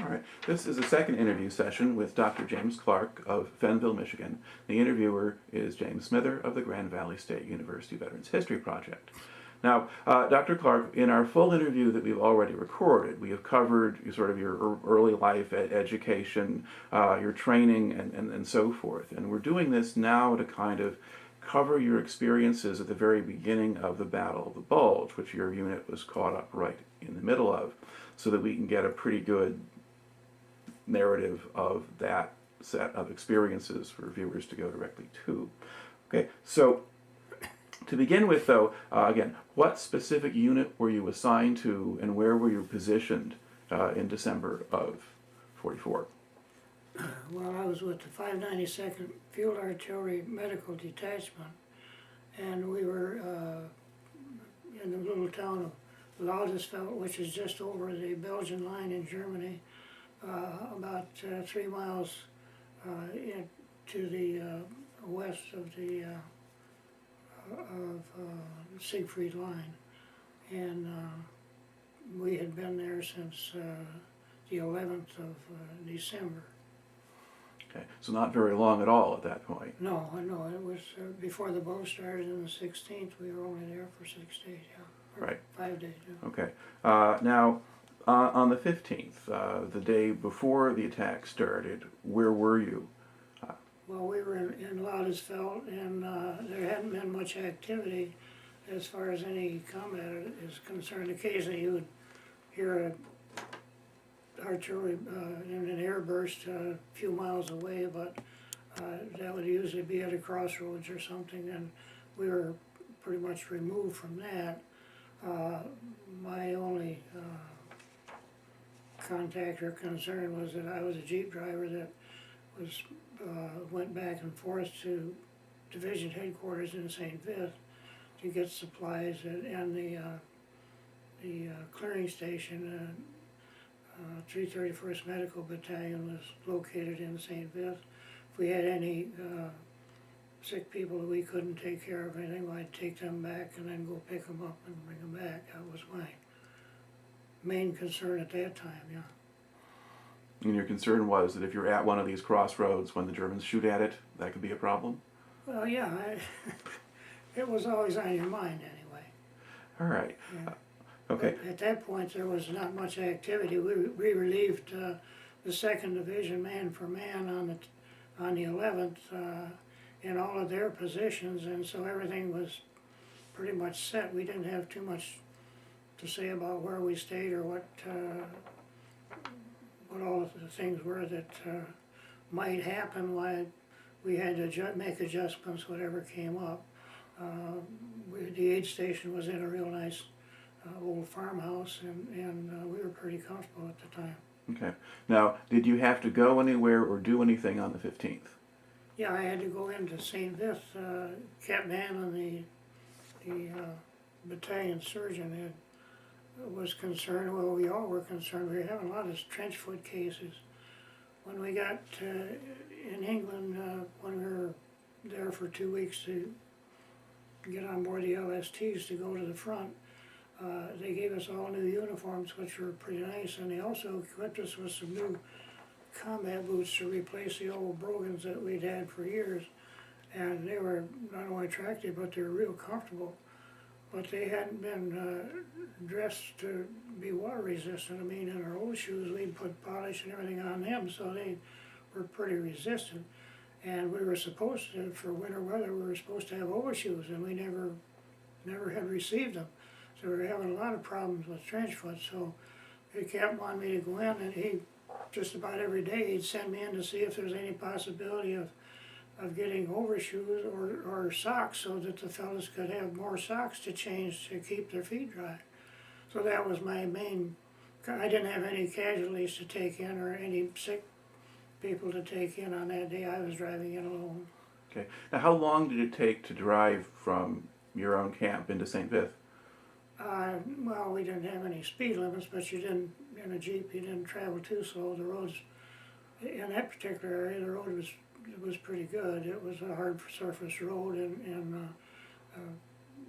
All right. This is a second interview session with Dr. James Clark of Fenville, Michigan. The interviewer is James Smither of the Grand Valley State University Veterans History Project. Now, Dr. Clark, in our full interview that we've already recorded, we have covered sort of your early life education, your training, and so forth. And we're doing this now to kind of cover your experiences at the very beginning of the Battle of the Bulge, which your unit was caught up right in the middle of, so that we can get a pretty good narrative of that set of experiences for viewers to go directly to. Okay, so to begin with, though, again, what specific unit were you assigned to, and where were you positioned in December of 44? Well, I was with the 592nd Field Artillery Medical Detachment, and we were in the little town of Laudisfeld, which is just over the Belgian line in Germany, about 3 miles to the west of the Siegfried line, and we had been there since the 11th of December. Okay, so not very long at all at that point. No, it was before the boat started on the 16th. We were only there for 6 days, yeah. Right. 5 days, yeah. Okay. Now, on the 15th, the day before the attack started, where were you? Well, we were in Laudisfeld, and there hadn't been much activity as far as any combat is concerned. Occasionally you would hear a artillery in an airburst a few miles away, but that would usually be at a crossroads or something, and we were pretty much removed from that. My only contact or concern was that I was a Jeep driver that was went back and forth to division headquarters in St. Vith to get supplies, and the clearing station, 331st Medical Battalion, was located in St. Vith. If we had any sick people that we couldn't take care of anything, I'd take them back and then go pick them up and bring them back. That was my main concern at that time, yeah. And your concern was that if you're at one of these crossroads when the Germans shoot at it, that could be a problem? Well, yeah, it was always on your mind anyway. All right. Yeah. Okay. But at that point, there was not much activity. We relieved the 2nd Division man for man on the 11th in all of their positions, and so everything was pretty much set. We didn't have too much to say about where we stayed or what all of the things were that might happen. Why we had to make adjustments whatever came up. The aid station was in a real nice old farmhouse, and we were pretty comfortable at the time. Okay. Now, did you have to go anywhere or do anything on the 15th? Yeah, I had to go into St. Vith. Captain Hanlon, the battalion surgeon, was concerned. Well, we all were concerned. We were having a lot of trench foot cases. When we got in England, when we were there for 2 weeks to get on board the LSTs to go to the front, they gave us all new uniforms, which were pretty nice, and they also equipped us with some new combat boots to replace the old brogans that we'd had for years. And they were not only attractive, but they were real comfortable. But they hadn't been dressed to be water resistant. I mean, in our old shoes, we'd put polish and everything on them, so they were pretty resistant. And we were supposed to, for winter weather, we were supposed to have overshoes, and we never had received them. So we were having a lot of problems with trench foot. So the captain wanted me to go in, and he just about every day he'd send me in to see if there's any possibility of getting overshoes or socks, so that the fellas could have more socks to change to keep their feet dry. So that was my main. I didn't have any casualties to take in or any sick people to take in on that day. I was driving in alone. Okay. Now, how long did it take to drive from your own camp into St. Vith? Well, we didn't have any speed limits, but you didn't, in a Jeep, you didn't travel too slow. The roads, in that particular area, the road was pretty good. It was a hard surface road, and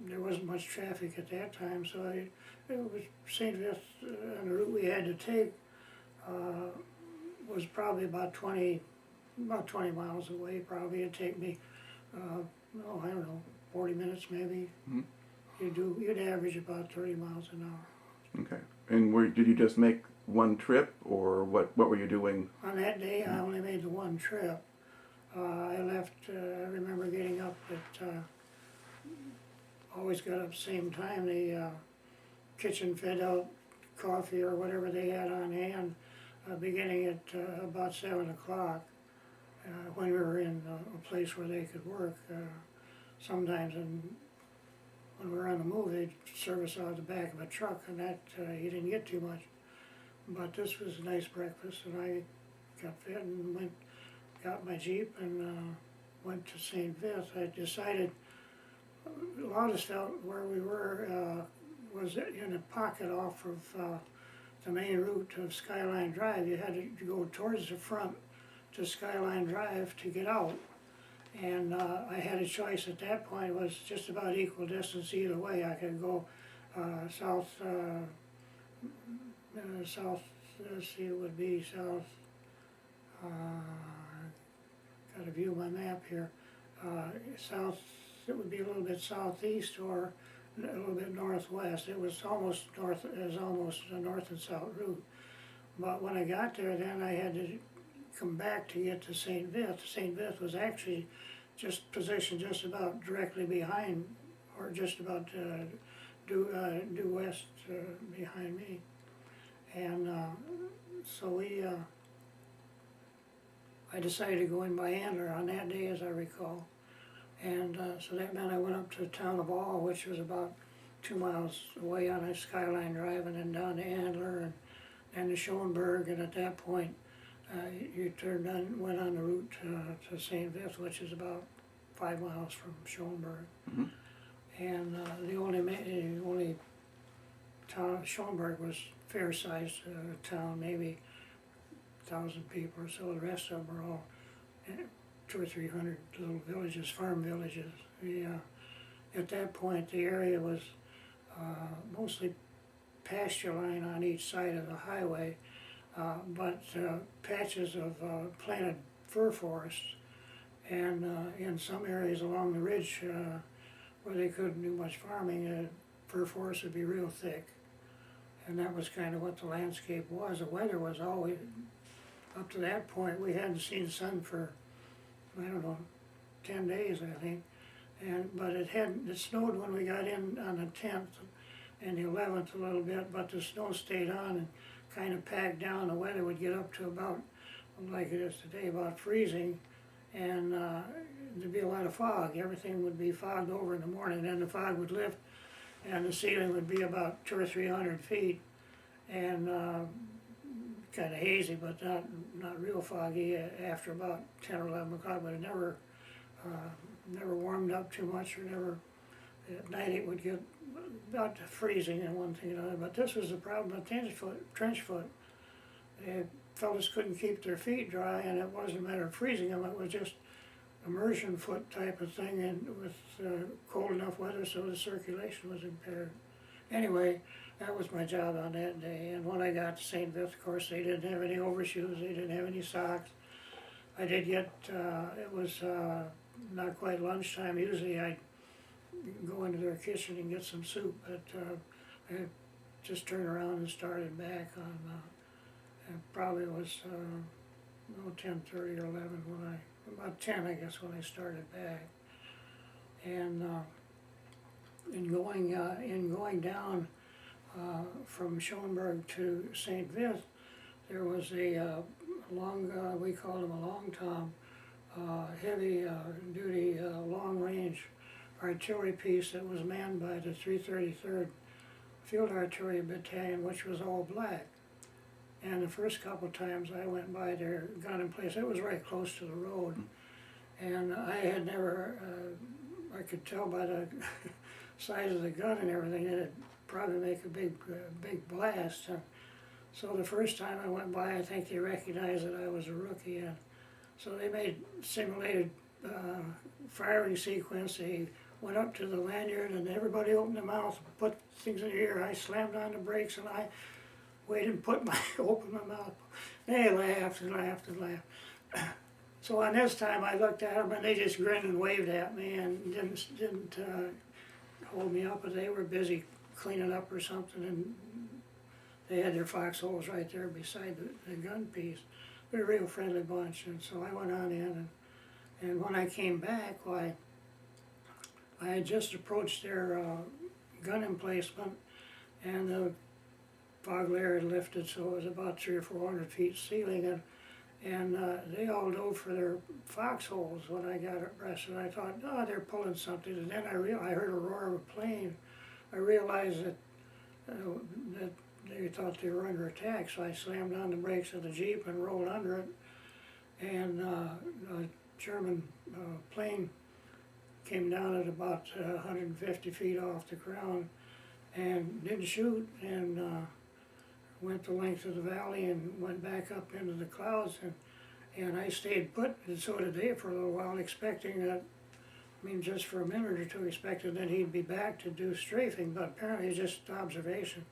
there wasn't much traffic at that time, so it was St. Vith on the route we had to take. was probably about 20 miles away. Probably it'd take me, I don't know, 40 minutes maybe. Mhm. You'd average about 30 miles an hour. Okay. And did you just make one trip, or what were you doing? On that day, I only made the one trip. I left, I remember getting up at, always got up same time. The kitchen fed out coffee or whatever they had on hand, beginning at about 7 o'clock, when we were in a place where they could work. Sometimes when we were on the move, they'd service out the back of a truck, and that you didn't get too much. But this was a nice breakfast, and I got fed and got my Jeep and went to St. Vith. I decided Lauderdale, where we were, was in a pocket off of the main route of Skyline Drive. You had to go towards the front to Skyline Drive to get out. And I had a choice at that point. It was just about equal distance either way. I could go south, let's see, it would be south, got to view my map here, south, it would be a little bit southeast or a little bit northwest. It was almost a north and south route. But when I got there, then I had to come back to get to St. Vith. St. Vith was actually just positioned just about directly behind, or just about due west behind me. And so I decided to go in by Antler on that day, as I recall. And so that meant I went up to the town of All, which was about 2 miles away on a Skyline Drive, and then down to Antler and to Schoenberg. And at that point, you went on the route to St. Vith, which is about 5 miles from Schoenberg. Mm-hmm. And the only town, Schoenberg, was fair-sized town, maybe 1,000 people or so. The rest of them were all 200 or 300 little villages, farm villages. At that point, the area was mostly pasture line on each side of the highway, but patches of planted fir forests, and in some areas along the ridge where they couldn't do much farming, fir forests would be real thick, and that was kind of what the landscape was. The weather was always, up to that point, we hadn't seen sun for, I don't know, 10 days, I think, but it snowed when we got in on the 10th and the 11th a little bit, but the snow stayed on and kind of packed down. The weather would get up to about, like it is today, about freezing, and there'd be a lot of fog. Everything would be fogged over in the morning, then the fog would lift, and the ceiling would be about 200 or 300 feet, and kind of hazy, but not real foggy after about 10 or 11 o'clock, but it never warmed up too much, or never, at night it would get about freezing and one thing and another. But this was the problem with trench foot. Fellas couldn't keep their feet dry, and it wasn't a matter of freezing them, it was just immersion foot type of thing, and with cold enough weather so the circulation was impaired. Anyway, that was my job on that day. And when I got to St. Vith, of course, they didn't have any overshoes, they didn't have any socks. I did get, it was not quite lunchtime. Usually I'd go into their kitchen and get some soup, but I just turned around and started back on, it probably was 10:30 or 11 about 10, I guess, when I started back. And in going down from Schoenberg to St. Vith, there was a long, we called him a long tom, heavy duty, long range artillery piece that was manned by the 333rd Field Artillery Battalion, which was all black. And the first couple times I went by their gun in place, it was right close to the road. And I had never, I could tell by the size of the gun and everything that it'd probably make a big blast. So the first time I went by, I think they recognized that I was a rookie. And so they made simulated firing sequence. They went up to the lanyard and everybody opened their mouth, put things in the ear. I slammed on the brakes and I waited and opened my mouth, They laughed and laughed and laughed. So on this time, I looked at them and they just grinned and waved at me and didn't hold me up, but they were busy cleaning up or something, and they had their foxholes right there beside the gun piece. They're a real friendly bunch, and so I went on in, and when I came back, why, I had just approached their gun emplacement, and the fog layer had lifted, so it was about 300 or 400 feet ceiling, and they all dove for their foxholes when I got abreast, and I thought, oh, they're pulling something, and then I heard a roar of a plane. I realized that they thought they were under attack, so I slammed on the brakes of the Jeep and rolled under it, and a German plane came down at about 150 feet off the ground and didn't shoot, and went the length of the valley and went back up into the clouds, and I stayed put, and so did they for a little while, expecting that, I mean, just for a minute or two, expecting that he'd be back to do strafing, but apparently it's just observation,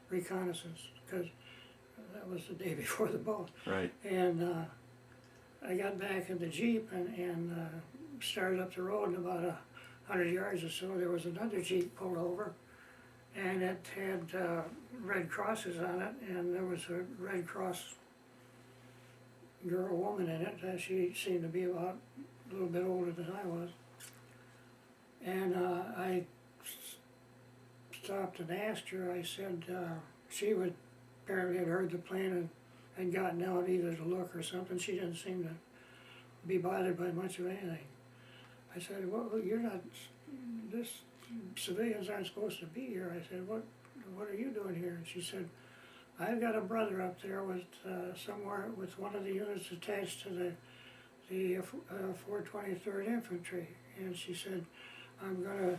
reconnaissance, because that was the day before the Bulge. Right. And I got back in the Jeep and started up the road, and about 100 yards or so, there was another Jeep pulled over, and it had red crosses on it, and there was a Red Cross woman in it. She seemed to be about a little bit older than I was. And I stopped and asked her, I said, she would apparently had heard the plane and gotten out either to look or something. She didn't seem to be bothered by much of anything. I said, well, you're not, civilians aren't supposed to be here. I said, what are you doing here? And she said, I've got a brother up there with somewhere with one of the units attached to the 423rd Infantry. And she said, I'm gonna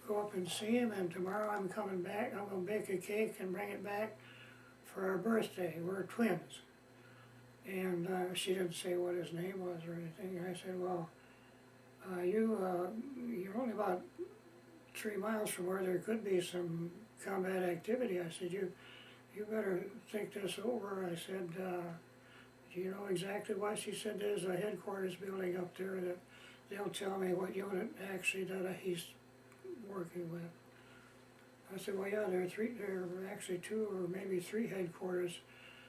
go up and see him, and tomorrow I'm coming back. I'm gonna bake a cake and bring it back for our birthday. We're twins. And she didn't say what his name was or anything. I said, well, you're only about 3 miles from where there could be some combat activity. I said, you better think this over. I said, do you know exactly why? She said, there's a headquarters building up there that they'll tell me what unit actually that he's working with. I said, well, yeah, there are actually 2 or maybe 3 headquarters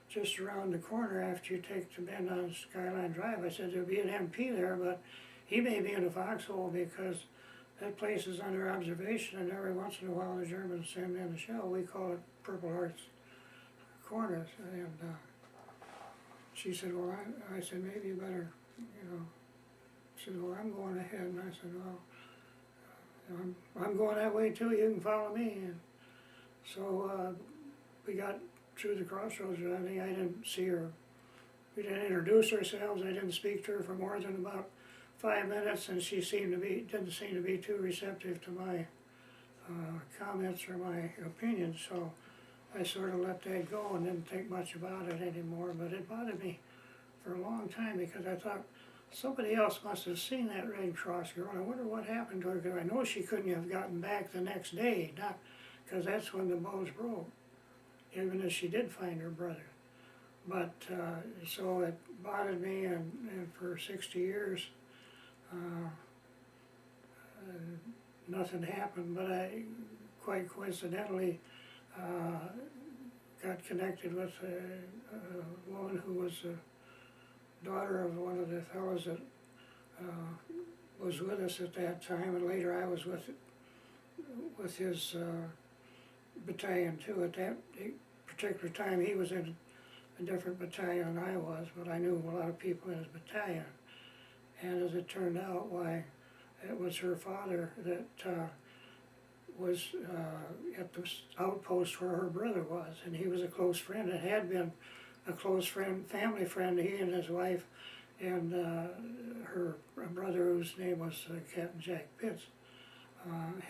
just around the corner after you take the bend on Skyline Drive. I said, there'll be an MP there, but he may be in a foxhole because that place is under observation, and every once in a while the Germans send in a shell. We call it Purple Heart's Corners. And she said, well, I said, maybe you better, she said, well, I'm going ahead. And I said, well, I'm going that way too, you can follow me. And so we got through the crossroads, and I think I didn't see her. We didn't introduce ourselves. I didn't speak to her for more than about 5 minutes, and she didn't seem to be too receptive to my comments or my opinions. So I sort of let that go and didn't think much about it anymore. But it bothered me for a long time because I thought somebody else must have seen that Red Cross girl. I wonder what happened to her, because I know she couldn't have gotten back the next day, not because that's when the Bulge broke, even if she did find her brother. But so it bothered me, and for 60 years nothing happened. But I quite coincidentally got connected with a woman who was the daughter of one of the fellows that was with us at that time, and later I was with his battalion too. At that particular time he was in a different battalion than I was, but I knew a lot of people in his battalion. And as it turned out, why, it was her father that was at the outpost where her brother was, and he was a close friend. It had been a close friend, family friend. He and his wife and her brother, whose name was Captain Jack Pitts,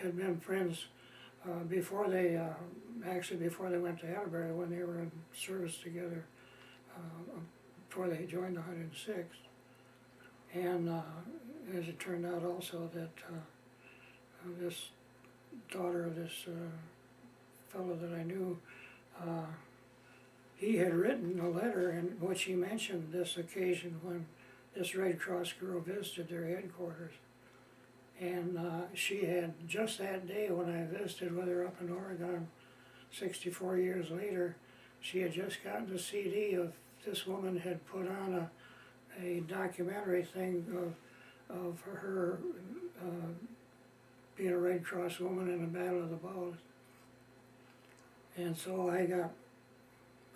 had been friends before they before they went to Atterbury, when they were in service together, before they joined the 106th. And as it turned out also that this daughter of this fellow that I knew he had written a letter in which he mentioned this occasion when this Red Cross girl visited their headquarters. And she had, just that day when I visited with her up in Oregon, 64 years later, she had just gotten the CD of this woman had put on a documentary thing of her being a Red Cross woman in the Battle of the Bulge. And so I got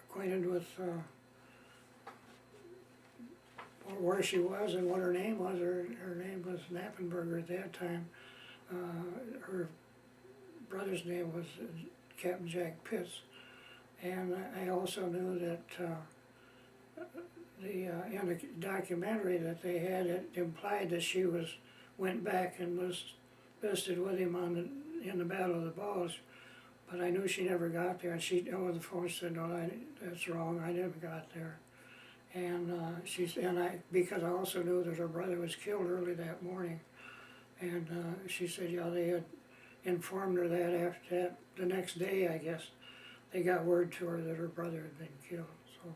acquainted with where she was and what her name was. Her name was Knappenberger at that time. Her brother's name was Captain Jack Pitts. And I also knew that in the documentary that they had, it implied that she went back and was visited with him in the Battle of the Bulge. But I knew she never got there, and she over the phone said, "No, that's wrong. I never got there." And because I also knew that her brother was killed early that morning, and she said, "Yeah, they had informed her that after that the next day, I guess, they got word to her that her brother had been killed." So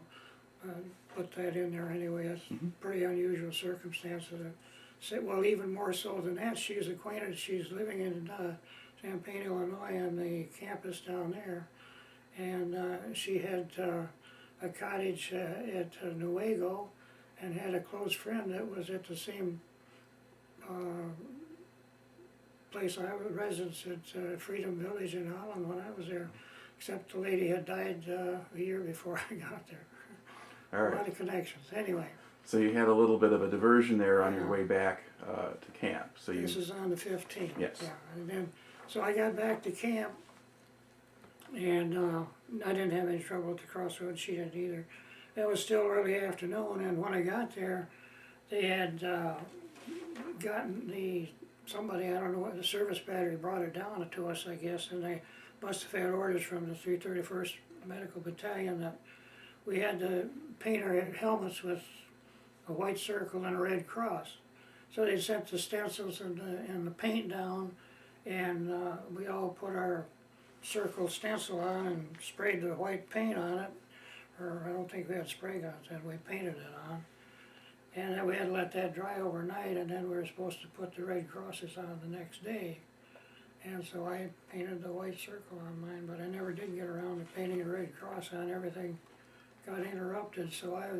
put that in there anyway. That's pretty unusual circumstances. Well, even more so than that, she's acquainted. She's living in Champaign, Illinois, on the campus down there, and she had a cottage at Newaygo, and had a close friend that was at the same place I was residence at Freedom Village in Holland when I was there, except the lady had died a year before I got there. All right. A lot of connections. Anyway. So you had a little bit of a diversion there on your way back to camp. So this is on the 15th. Yes. Yeah, and then so I got back to camp, and I didn't have any trouble at the crossroads. She didn't either. It was still early afternoon, and when I got there, they had gotten somebody, I don't know what, the service battery brought it down to us, I guess, and they must have had orders from the 331st Medical Battalion that we had to paint our helmets with a white circle and a red cross. So they sent the stencils and the paint down, and we all put our circle stencil on and sprayed the white paint on it, or I don't think we had spray guns, and we painted it on. And then we had to let that dry overnight, and then we were supposed to put the red crosses on the next day. And so I painted the white circle on mine, but I never did get around to painting a red cross on. Everything got interrupted, so I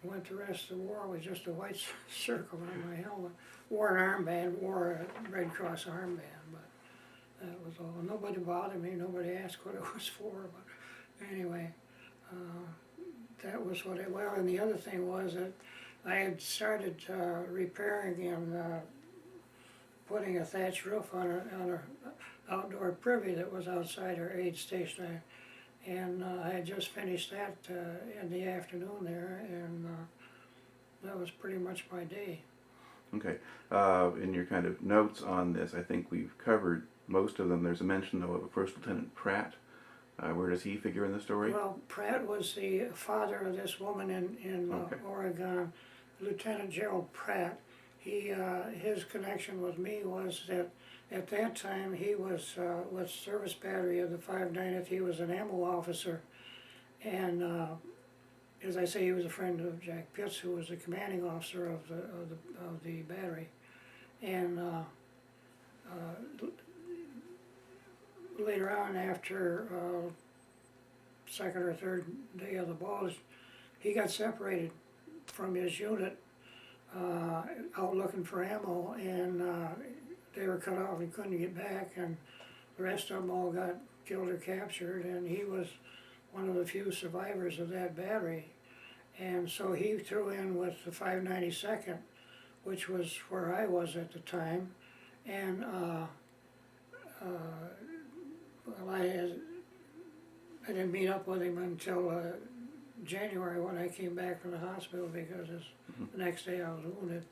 went the rest of the war with just a white circle on my helmet. Wore an armband, wore a Red Cross armband, but that was all. Nobody bothered me, nobody asked what it was for, but anyway, that was what it, well, and the other thing was that I had started repairing and putting a thatched roof on a outdoor privy that was outside our aid station. And I had just finished that in the afternoon there, and that was pretty much my day. Okay. In your kind of notes on this, I think we've covered most of them. There's a mention, though, of First Lieutenant Pratt. Where does he figure in the story? Well, Pratt was the father of this woman in Oregon, Lieutenant Gerald Pratt. His connection with me was that at that time he was with Service Battery of the 590th. He was an ammo officer, and as I say, he was a friend of Jack Pitts, who was the commanding officer of the battery. And later on, after second or third day of the Bulge, he got separated from his unit out looking for ammo, and they were cut off and couldn't get back, and the rest of them all got killed or captured, and he was one of the few survivors of that battery. And so he threw in with the 592nd, which was where I was at the time, and well, I didn't meet up with him until January when I came back from the hospital, because the next day I was wounded.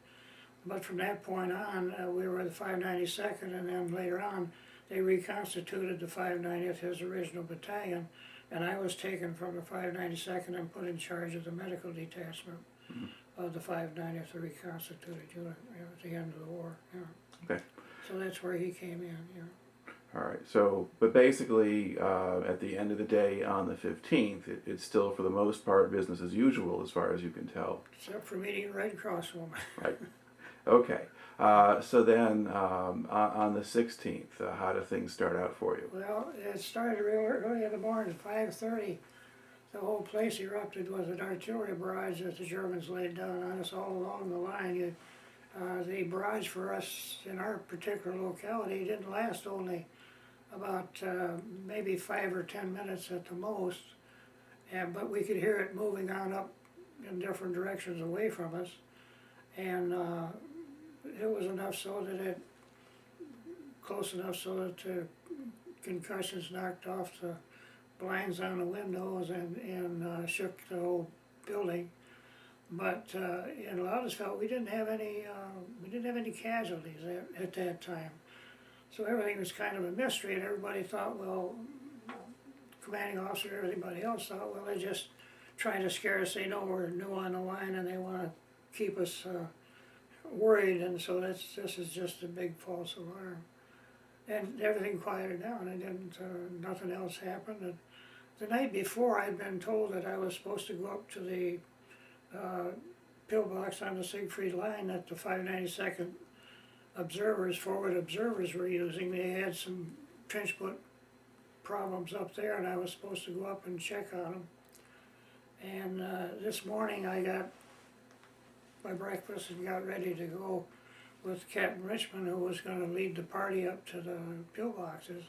But from that point on, we were the 592nd, and then later on they reconstituted the 590th, his original battalion, and I was taken from the 592nd and put in charge of the medical detachment of the 590th, the reconstituted unit, at the end of the war. Okay. So that's where he came in. All right. So, but basically, at the end of the day, on the 15th, it's still for the most part business as usual, as far as you can tell. Except for meeting a Red Cross woman. Right. Okay. So then, on the 16th, how do things start out for you? Well, it started real early in the morning, 5:30. The whole place erupted with an artillery barrage that the Germans laid down on us all along the line. The barrage for us in our particular locality didn't last only about maybe 5 or 10 minutes at the most, but we could hear it moving on up in different directions away from us, and it was enough so that it, close enough so that the concussions knocked off the blinds on the windows and shook the whole building. But in Lauderdale, we didn't have any casualties at that time. So everything was kind of a mystery, and everybody thought, well, commanding officer, everybody else thought, well, they're just trying to scare us. They know we're new on the line, and they want to keep us worried, and so this is just a big false alarm. And everything quieted down. It didn't. Nothing else happened. And the night before, I'd been told that I was supposed to go up to the pillbox on the Siegfried line that the 592nd forward observers were using. They had some trench foot problems up there, and I was supposed to go up and check on them. And this morning I got my breakfast and got ready to go with Captain Richmond, who was going to lead the party up to the pillboxes.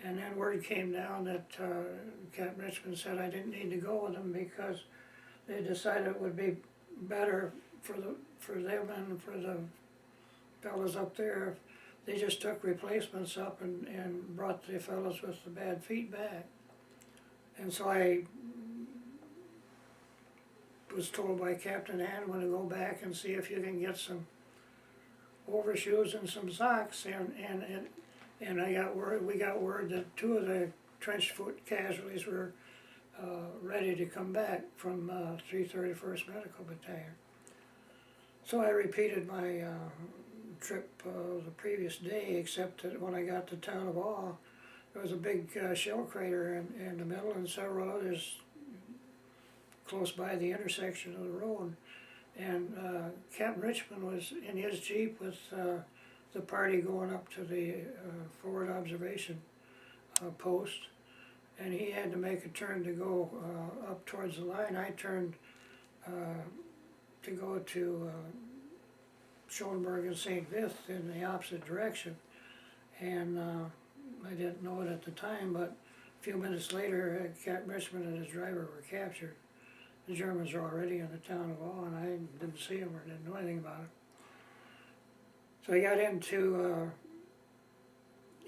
And then word came down that Captain Richmond said I didn't need to go with them because they decided it would be better for them and for the fellas up there if they just took replacements up and brought the fellas with the bad feet back. And so I was told by Captain Hanwin to go back and see if you can get some overshoes and some socks, and we got word that 2 of the trench foot casualties were ready to come back from 331st Medical Battalion. So I repeated my trip the previous day, except that when I got to town of Awe, there was a big shell crater in the middle and several others close by the intersection of the road. And Captain Richmond was in his Jeep with the party going up to the forward observation post, and he had to make a turn to go up towards the line. I turned to go to Schoenberg and St. Vith in the opposite direction, and I didn't know it at the time, but a few minutes later Captain Richmond and his driver were captured. The Germans were already in the town of Awe, and I didn't see them or didn't know anything about it. So I got into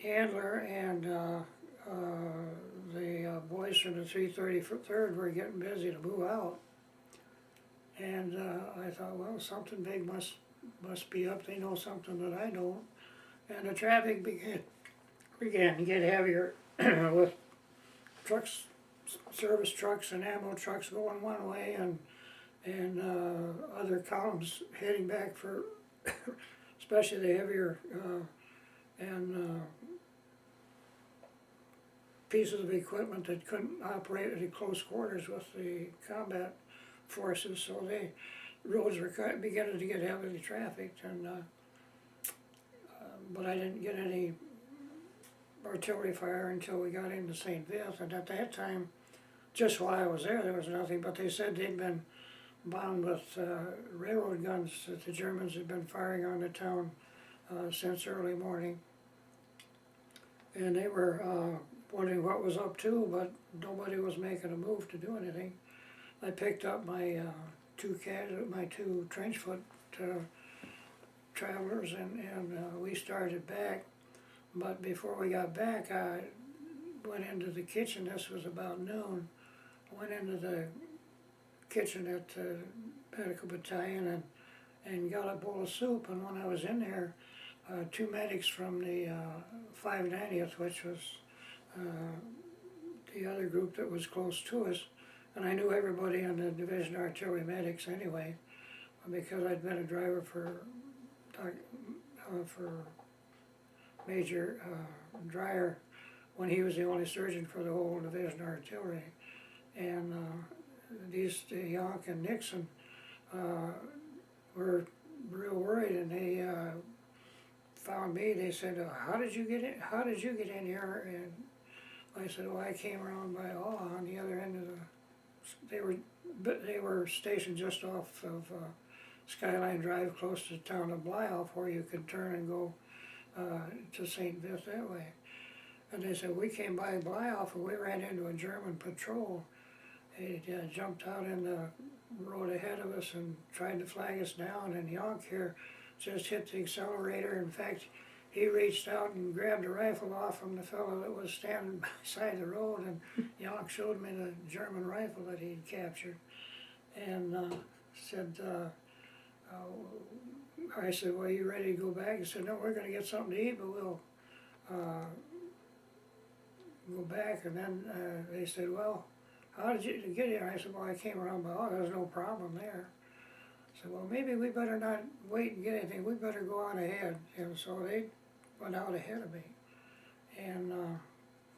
Andler, and the boys from the 333rd were getting busy to move out. And I thought, well, something big must be up. They know something that I don't. And the traffic began to get heavier with trucks, service trucks and ammo trucks going one way, and other columns heading back for especially the heavier and pieces of equipment that couldn't operate at close quarters with the combat forces, so the roads were beginning to get heavily trafficked, and but I didn't get any artillery fire until we got into St. Vith, and at that time, just while I was there was nothing, but they said they'd been bombed with railroad guns that the Germans had been firing on the town since early morning. And they were wondering what was up to, but nobody was making a move to do anything. I picked up my two trench foot travelers, and we started back. But before we got back, I went into the kitchen. This was about noon. I went into the kitchen at the medical battalion and got a bowl of soup. And when I was in there, 2 medics from the 590th, which was the other group that was close to us, and I knew everybody in the Division Artillery Medics anyway, Major Dreyer when he was the only surgeon for the whole division artillery. And these Yonk and Nixon were real worried, and they found me. They said, "How did you get in? How did you get in here?" And I said, "Well, I came around by Awe on the other end of the." They were stationed just off of Skyline Drive, close to the town of Blythe, where you could turn and go to St. Vith that way. And they said, we came by Blythe and we ran into a German patrol. They jumped out in the road ahead of us and tried to flag us down, and Yonk here just hit the accelerator. In fact, he reached out and grabbed a rifle off from the fellow that was standing beside the road, and Yonk showed me the German rifle that he'd captured, and said, I said, well, you ready to go back? He said, no, we're going to get something to eat, but we'll go back. And then they said, well, how did you get here? I said, well, I came around by, oh, there's no problem there. I said, well, maybe we better not wait and get anything. We better go on ahead. And so they went out ahead of me. And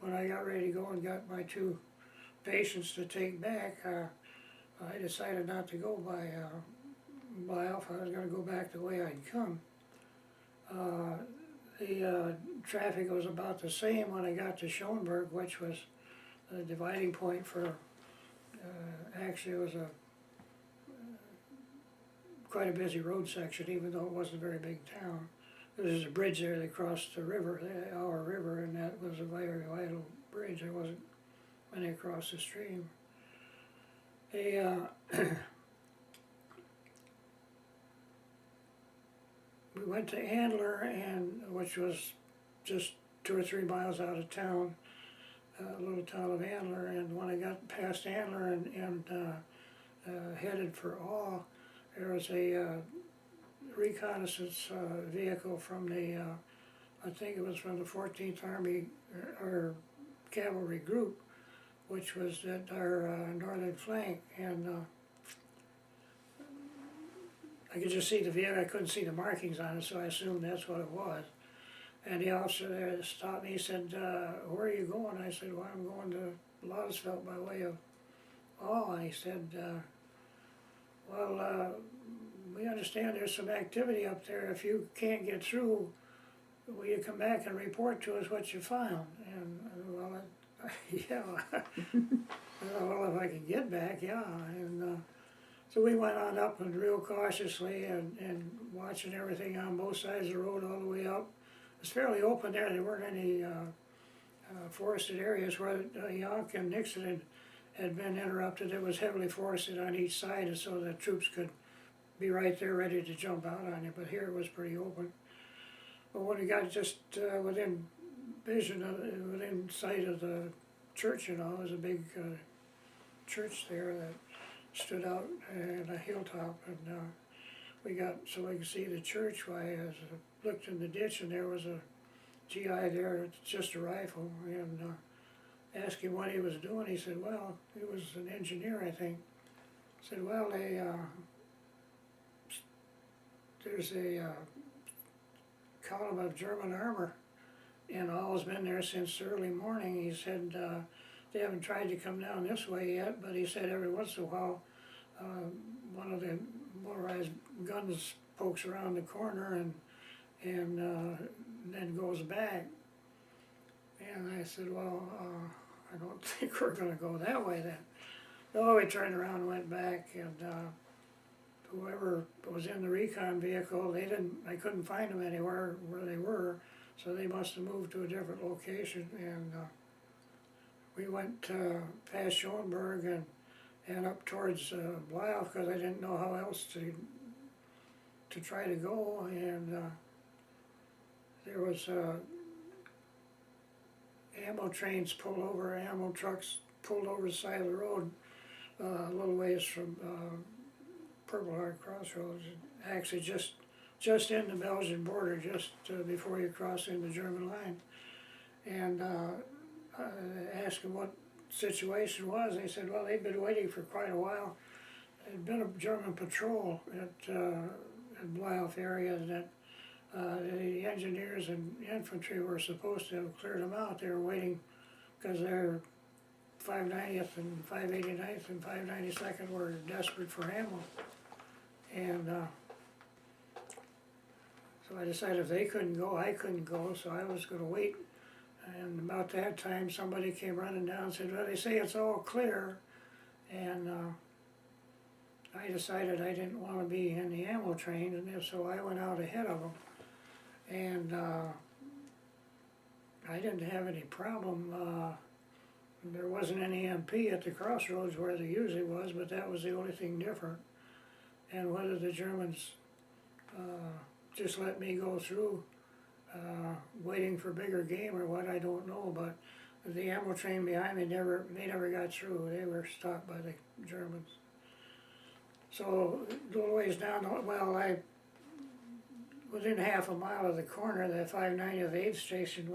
when I got ready to go and got my 2 patients to take back, I decided not to go by Alpha. I was going to go back the way I'd come. The traffic was about the same when I got to Schoenberg, which was the dividing point for, actually it was quite a busy road section, even though it wasn't a very big town. There was a bridge there that crossed the river, our river, and that was a very vital bridge. There wasn't many across the stream. They, we went to Andler, and which was just 2 or 3 miles out of town, a little town of Andler. And when I got past Andler and headed for Awe, there was a reconnaissance vehicle from the, I think it was from the 14th Army or Cavalry Group, which was at our northern flank, and I could just see the vehicle. I couldn't see the markings on it, so I assumed that's what it was. And the officer there stopped me. He said, where are you going? I said, well, I'm going to Laudesfeld by way of Awe. And he said, well, we understand there's some activity up there. If you can't get through, will you come back and report to us what you found? And well, yeah. Well, if I can get back, yeah. And so we went on up and real cautiously and watching everything on both sides of the road all the way up. It was fairly open there. There weren't any forested areas where Yonk and Nixon had been interrupted. It was heavily forested on each side, and so the troops could be right there ready to jump out on you. But here it was pretty open. But when we got just within vision, within sight of the church, you know, there was a big church there that stood out in a hilltop, and we got so we could see the church. Why, as I looked in the ditch, and there was a GI there, just a rifle, and asked him what he was doing. He said, well, he was an engineer, I think. I said, well, there's a column of German armor, and all's been there since early morning. He said, they haven't tried to come down this way yet, but he said every once in a while one of the motorized guns pokes around the corner and then goes back. And I said, well, I don't think we're going to go that way then. No, we turned around and went back, and whoever was in the recon vehicle, I couldn't find them anywhere where they were, so they must have moved to a different location. And we went past Schoenberg and up towards Blythe, because I didn't know how else to try to go. And there was ammo trains pulled over, ammo trucks pulled over the side of the road a little ways from Purple Heart Crossroads, actually just in the Belgian border, just before you cross into the German line. And I asked them what the situation was. They said, well, they'd been waiting for quite a while. There'd been a German patrol at Blythe area that The engineers and infantry were supposed to have cleared them out. They were waiting because their 590th and 589th and 592nd were desperate for ammo. And so I decided if they couldn't go, I couldn't go, so I was going to wait. And about that time, somebody came running down and said, well, they say it's all clear. And I decided I didn't want to be in the ammo train, and so I went out ahead of them. And I didn't have any problem. There wasn't any MP at the crossroads where there usually was, but that was the only thing different. And whether the Germans just let me go through waiting for bigger game or what, I don't know, but the ammo train behind me they never got through. They were stopped by the Germans. So a little ways down, well, within half a mile of the corner, the 590th aid station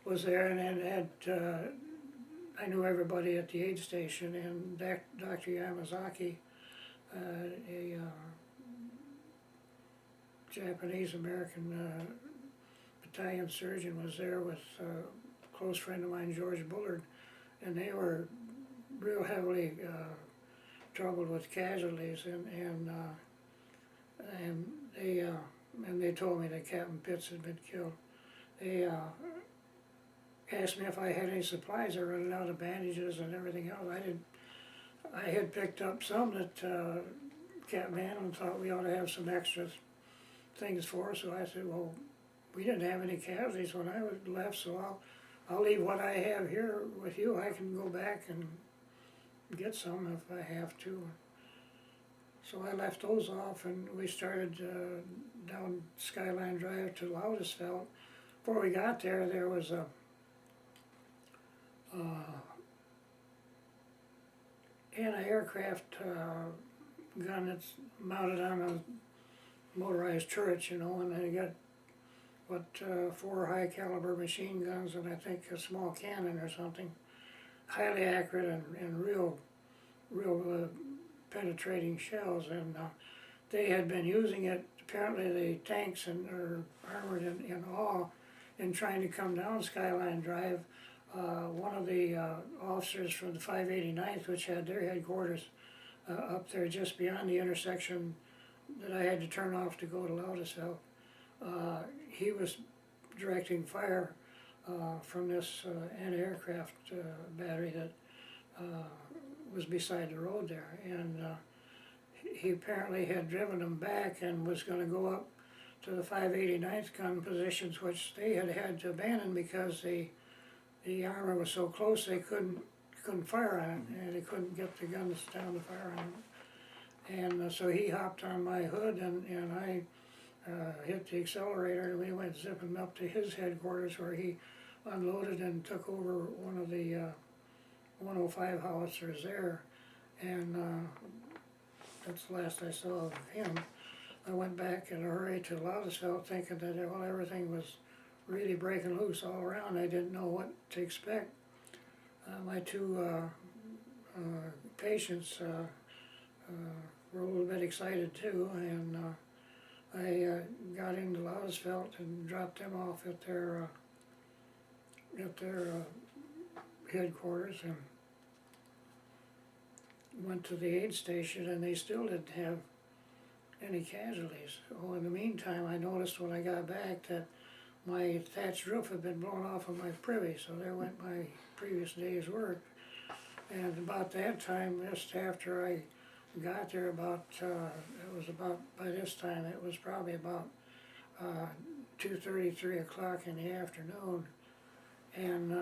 was there, and had I knew everybody at the aid station, and Dr. Yamazaki, a Japanese-American battalion surgeon, was there with a close friend of mine, George Bullard, and they were real heavily troubled with casualties, and they told me that Captain Pitts had been killed. They asked me if I had any supplies. I were running out of bandages and everything else. I had picked up some that Captain Hanlon thought we ought to have some extra things for, so I said, well, we didn't have any casualties when I was left, so I'll leave what I have here with you. I can go back and get some if I have to. So I left those off, and we started down Skyline Drive to Loudesfeld. Before we got there, there was a anti-aircraft gun that's mounted on a motorized turret, you know, and they got what 4 high caliber machine guns and I think a small cannon or something. Highly accurate and real penetrating shells, and they had been using it. Apparently the tanks are armored in awe in trying to come down Skyline Drive. One of the officers from the 589th, which had their headquarters up there just beyond the intersection that I had to turn off to go to Loudesville, he was directing fire from this anti-aircraft battery that was beside the road there, and he apparently had driven them back and was going to go up to the 589th gun positions, which they had to abandon because the armor was so close they couldn't fire on it, and they couldn't get the guns down to fire on it. And so he hopped on my hood, and I hit the accelerator, and we went zipping up to his headquarters, where he unloaded and took over one of the 105 howitzers there, and that's the last I saw of him. I went back in a hurry to Loudesville, thinking that everything was really breaking loose all around. I didn't know what to expect. My two patients were a little bit excited too, and I got into Loudesville and dropped them off at their headquarters, and went to the aid station, and they still didn't have any casualties. Oh, in the meantime, I noticed when I got back that my thatched roof had been blown off of my privy, so there went my previous day's work. And about that time, just after I got there, by this time, it was probably about 2:30, 3 o'clock in the afternoon, and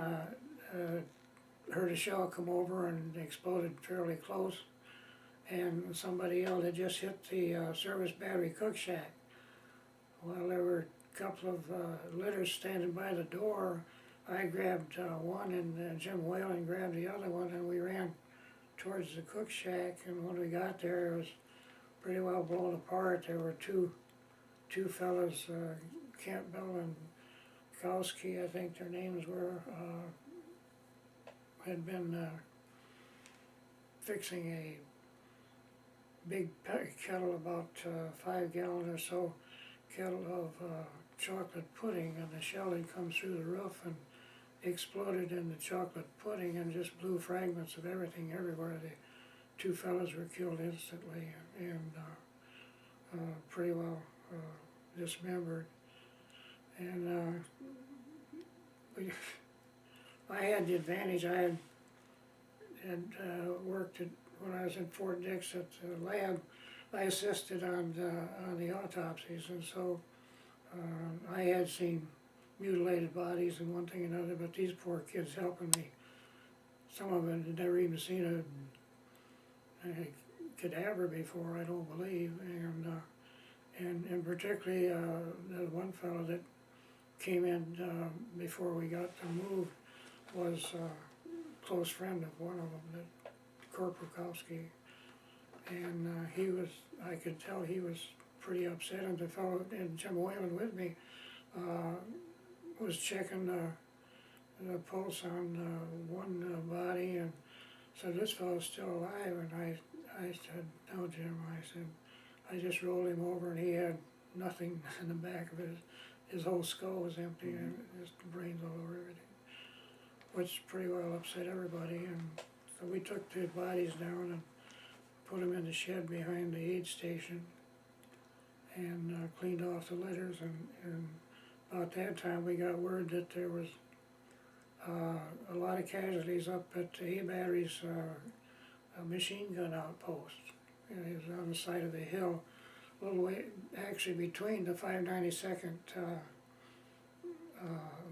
heard a shell come over and exploded fairly close, and somebody else had just hit the service battery cook shack. Well, there were a couple of litters standing by the door. I grabbed one, and Jim Whalen grabbed the other one, and we ran towards the cook shack, and when we got there, it was pretty well blown apart. There were two fellows, Campbell and Kowski, I think their names were, had been fixing a big kettle, about 5 gallon or so kettle of chocolate pudding, and the shell had come through the roof and exploded in the chocolate pudding and just blew fragments of everything everywhere. The two fellows were killed instantly and pretty well dismembered. And I had the advantage. I had worked when I was in Fort Dix at the lab. I assisted on the autopsies, and so I had seen mutilated bodies and one thing and another, but these poor kids helping me, some of them had never even seen a cadaver before, I don't believe, and particularly the one fellow that came in before we got to move was a close friend of one of them, that Korpakowski, and I could tell he was pretty upset, and the fellow, and Jim Whalen with me, was checking the pulse on one body and said, "This fellow's still alive," and I said, "No, Jim," I said, "I just rolled him over and he had nothing in the back of his whole skull was empty and his brains all over everything," which pretty well upset everybody. And so we took the bodies down and put them in the shed behind the aid station and cleaned off the litters, and about that time we got word that there was a lot of casualties up at A Battery's machine gun outpost. It was on the side of the hill, a little way, actually between the 592nd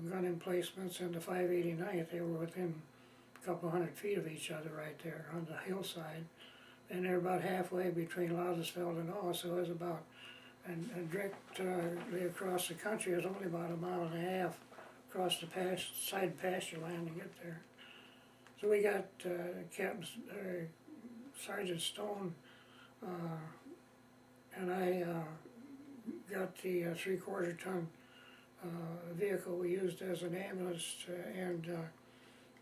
gun emplacements and the 589th. They were within a couple hundred feet of each other right there on the hillside. And they're about halfway between Laudesfeld and all, so it was about, and directly across the country, it was only about a mile and a half across the side pasture land to get there. So we got Sergeant Stone and I got the 3/4 ton vehicle we used as an ambulance and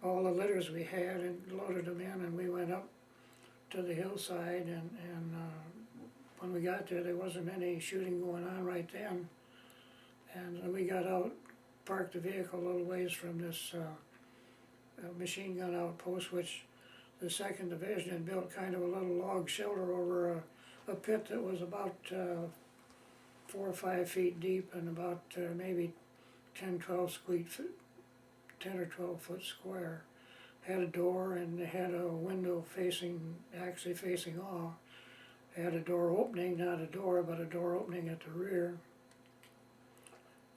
all the litters we had and loaded them in, and we went up to the hillside, and when we got there wasn't any shooting going on right then, and we got out, parked the vehicle a little ways from this machine gun outpost, which the 2nd Division had built kind of a little log shelter over a pit that was about 4 or 5 feet deep and about maybe 10 or 12 foot square. Had a door and it had a window actually facing off. It had a door opening, not a door, but a door opening at the rear.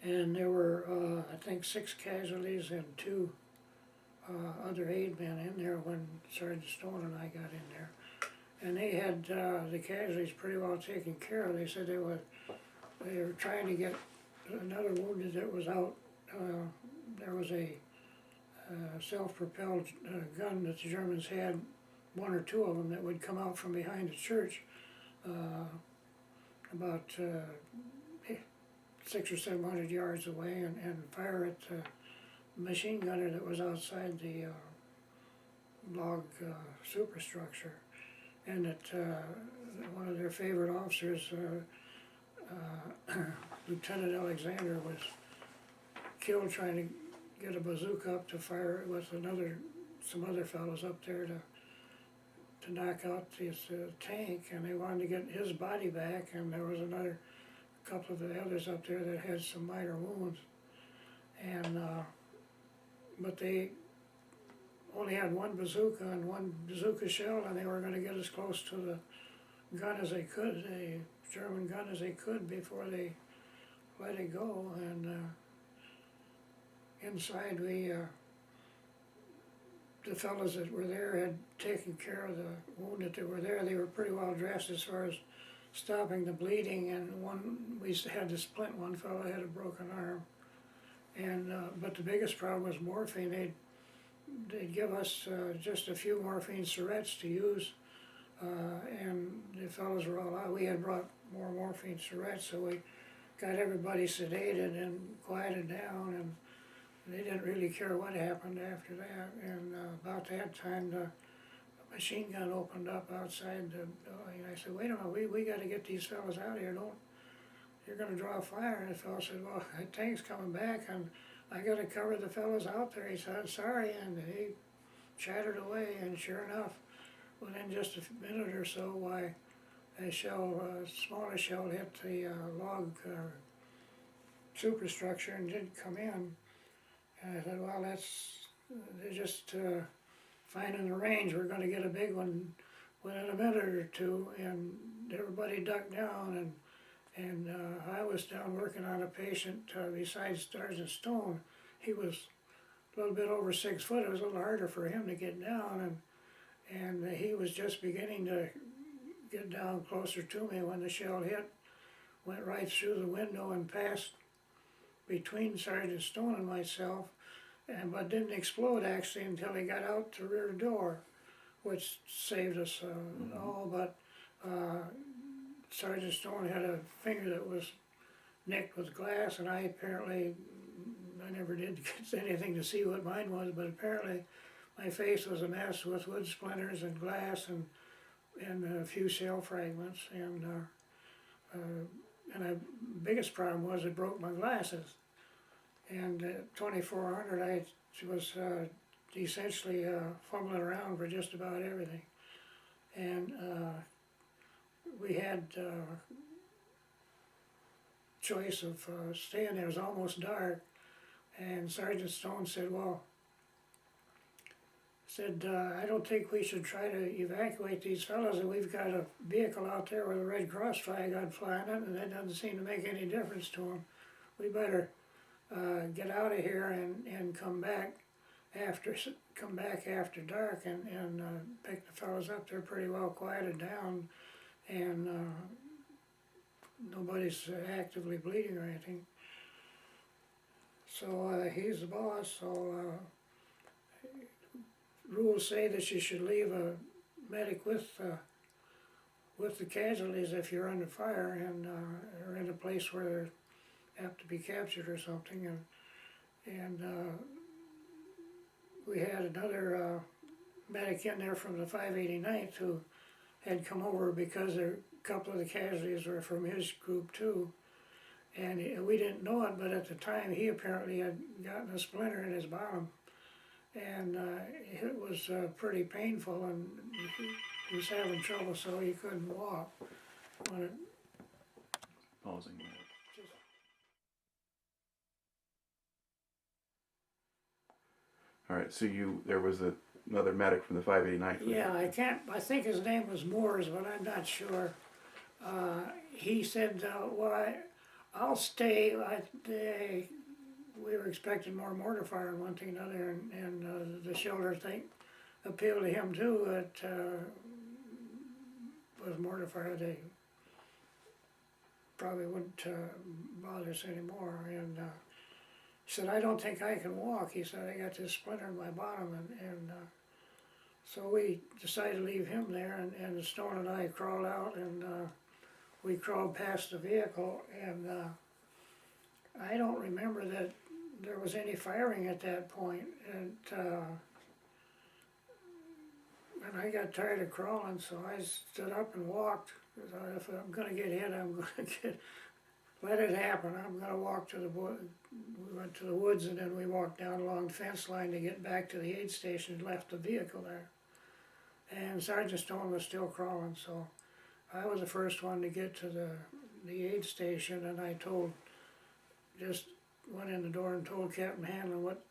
And there were, I think, 6 casualties and 2 other aid men in there when Sergeant Stone and I got in there. And they had the casualties pretty well taken care of. They said they were trying to get another wounded that was out. There was a self-propelled gun that the Germans had, 1 or 2 of them, that would come out from behind the church about 600 or 700 yards away and fire at the machine gunner that was outside the log superstructure. And that one of their favorite officers, Lieutenant Alexander, was killed trying to get a bazooka up to fire with some other fellows up there to knock out this tank, and they wanted to get his body back, and there was another couple of the others up there that had some minor wounds, and but they only had 1 bazooka and 1 bazooka shell, and they were going to get as close to the gun as they could, the German gun as they could, before they let it go. And inside the fellows that were there had taken care of the wounded that were there. They were pretty well dressed as far as stopping the bleeding, and we had to splint. One fellow had a broken arm, and but the biggest problem was morphine. They'd give us just a few morphine syringes to use, and the fellows were all out. We had brought more morphine syringes, so we got everybody sedated and quieted down, and they didn't really care what happened after that. And about that time, the machine gun opened up outside the building. I said, "Wait a minute, we got to get these fellas out of here. you're gonna draw a fire, and the fellow said, well, that tank's coming back, and I gotta cover the fellows out there. He said, sorry, and he chattered away, and sure enough, within just a minute or so, why, a shell, smaller shell hit the log superstructure and didn't come in. And I said, well, they're just finding the range. We're gonna get a big one within a minute or two, and everybody ducked down, and I was down working on a patient besides Sergeant Stone. He was a little bit over 6 foot. It was a little harder for him to get down, and he was just beginning to get down closer to me when the shell hit, went right through the window and passed between Sergeant Stone and myself, but didn't explode actually until he got out the rear door, which saved us all. But Sergeant Stone had a finger that was nicked with glass, and I never did get anything to see what mine was, but apparently my face was a mess with wood splinters and glass and a few shell fragments, and the biggest problem was it broke my glasses. And at 2400 I was essentially fumbling around for just about everything. And we had choice of staying there. It was almost dark, and Sergeant Stone said, well, I don't think we should try to evacuate these fellows, and we've got a vehicle out there with a Red Cross flag on flying it, and that doesn't seem to make any difference to them. We better get out of here and come back after dark and pick the fellows up. They're pretty well quieted down, and nobody's actively bleeding or anything. So he's the boss, so rules say that you should leave a medic with the casualties if you're under fire and or in a place where they're apt to be captured or something. And we had another medic in there from the 589th who had come over because a couple of the casualties were from his group too. And we didn't know it, but at the time he apparently had gotten a splinter in his bottom. And it was pretty painful, and he was having trouble, so he couldn't walk. Pausing there. All right, so there was another medic from the 589th. Yeah, I think his name was Moores, but I'm not sure. He said, well, I'll stay. We were expecting more mortar fire and one thing and another, and the shoulder thing appealed to him too. It was mortar fire. They probably wouldn't bother us anymore. And he said, I don't think I can walk. He said, I got this splinter in my bottom, and so we decided to leave him there, and Stone and I crawled out, and we crawled past the vehicle, and I don't remember that there was any firing at that point, and I got tired of crawling, so I stood up and walked. If I'm going to get hit, I'm going to let it happen. I'm going to walk to the woods. We went to the woods, and then we walked down along the fence line to get back to the aid station and left the vehicle there. And Sergeant Stone was still crawling, so I was the first one to get to the aid station, and I just went in the door and told Captain Hanlon what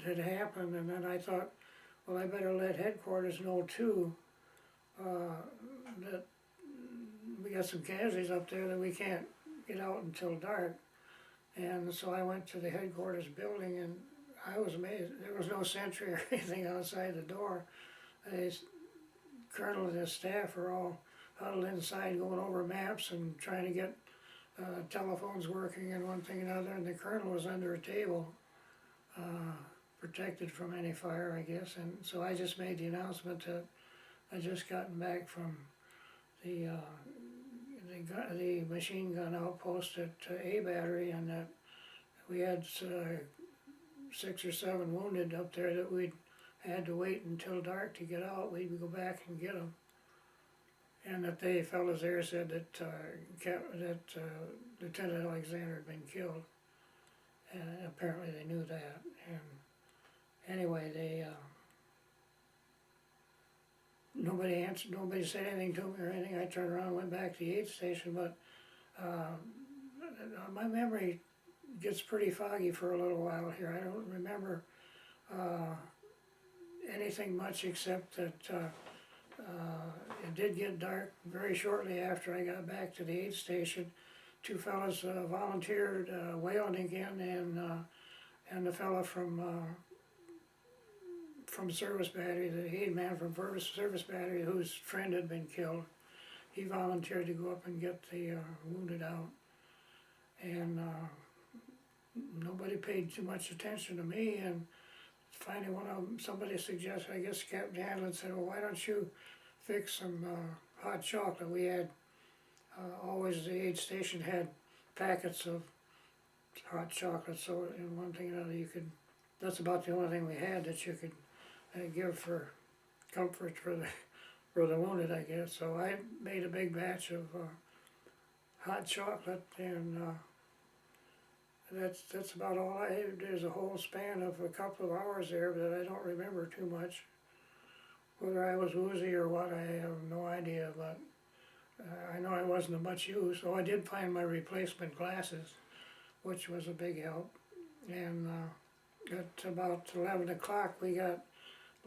had happened, and then I thought, well, I better let headquarters know too, that we got some casualties up there that we can't get out until dark. And so I went to the headquarters building, and I was amazed. There was no sentry or anything outside the door. The colonel and his staff were all huddled inside going over maps and trying to get telephones working and one thing and another, and the colonel was under a table, protected from any fire, I guess. And so I just made the announcement that I just gotten back from the machine gun outpost at A Battery, and that we had 6 or 7 wounded up there that we'd had to wait until dark to get out. We'd go back and get them. and that they fellows there said that Lieutenant Alexander had been killed, and apparently they knew that. And anyway, they nobody answered, nobody said anything to me or anything. I turned around and went back to the aid station, but my memory gets pretty foggy for a little while here. I don't remember anything much except that it did get dark very shortly after I got back to the aid station. Two fellows volunteered whaling again, and the fellow from Service Battery, the aid man from Service Battery, whose friend had been killed, he volunteered to go up and get the wounded out. And nobody paid too much attention to me, and finally somebody suggested, I guess Captain Hanlon said, well, why don't you fix some hot chocolate? We had, always the aid station had packets of hot chocolate, so in one thing or another you could, that's about the only thing we had that you could give for comfort for the wounded, I guess. So I made a big batch of hot chocolate, and that's about all I had. There's a whole span of a couple of hours there that I don't remember too much. Whether I was woozy or what, I have no idea, but I know I wasn't of much use. So I did find my replacement glasses, which was a big help. And at about 11 o'clock we got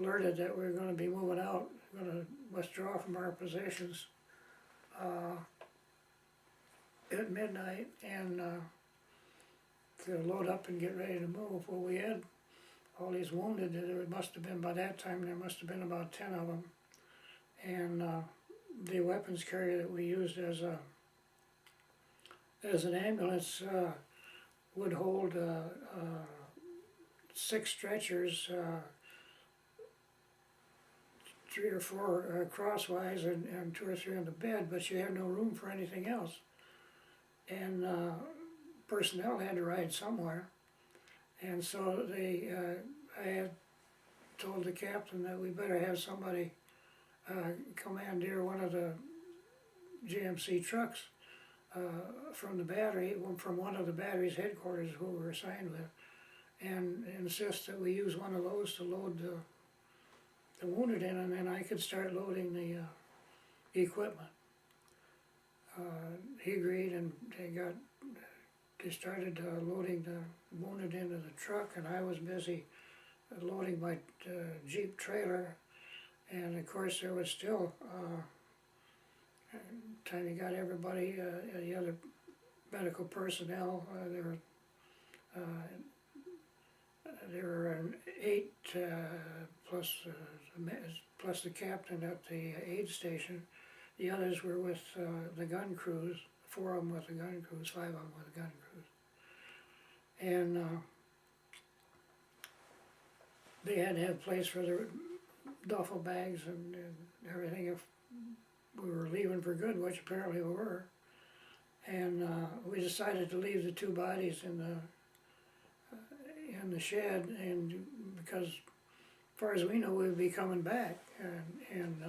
alerted that we were going to be moving out, going to withdraw from our positions at midnight, and to load up and get ready to move. Well, we had all these wounded. There must have been, by that time, there must have been about 10 of them. And the weapons carrier that we used as an ambulance would hold 6 stretchers, 3 or 4 crosswise, and 2 or 3 on the bed, but you had no room for anything else. And personnel had to ride somewhere, and so I had told the captain that we better have somebody commandeer one of the GMC trucks from the battery, from one of the battery's headquarters who we were assigned with, and insist that we use one of those to load the wounded in, and then I could start loading the equipment. He agreed, and they started loading the wounded into the truck, and I was busy loading my Jeep trailer. And of course there was still, time you got everybody, the other medical personnel, there were 8 plus the captain at the aid station. The others were with the gun crews, 4 of them with the gun crews, 5 of them with the gun crews. And they had to have a place for their duffel bags and everything if we were leaving for good, which apparently we were. And we decided to leave the 2 bodies in the shed, and because as far as we know we would be coming back. And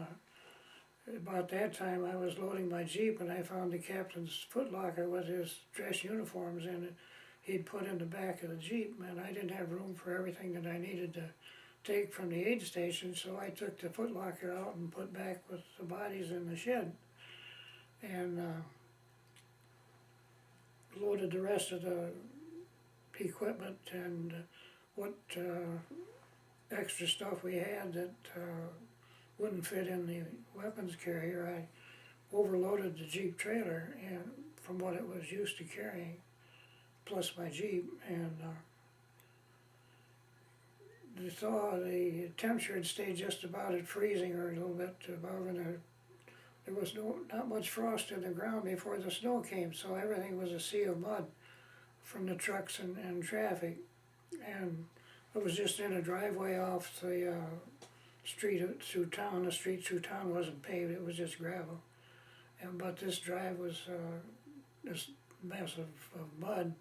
about that time I was loading my Jeep, and I found the captain's footlocker with his dress uniforms in it. He'd put in the back of the Jeep, and I didn't have room for everything that I needed to take from the aid station, so I took the footlocker out and put back with the bodies in the shed, and loaded the rest of the equipment and what extra stuff we had that wouldn't fit in the weapons carrier. I overloaded the Jeep trailer and from what it was used to carrying, plus my Jeep, and the temperature had stayed just about at freezing or a little bit above, and there was not much frost in the ground before the snow came, so everything was a sea of mud from the trucks and traffic. And it was just in a driveway off the street through town. The street through town wasn't paved, it was just gravel. But this drive was this mess of mud,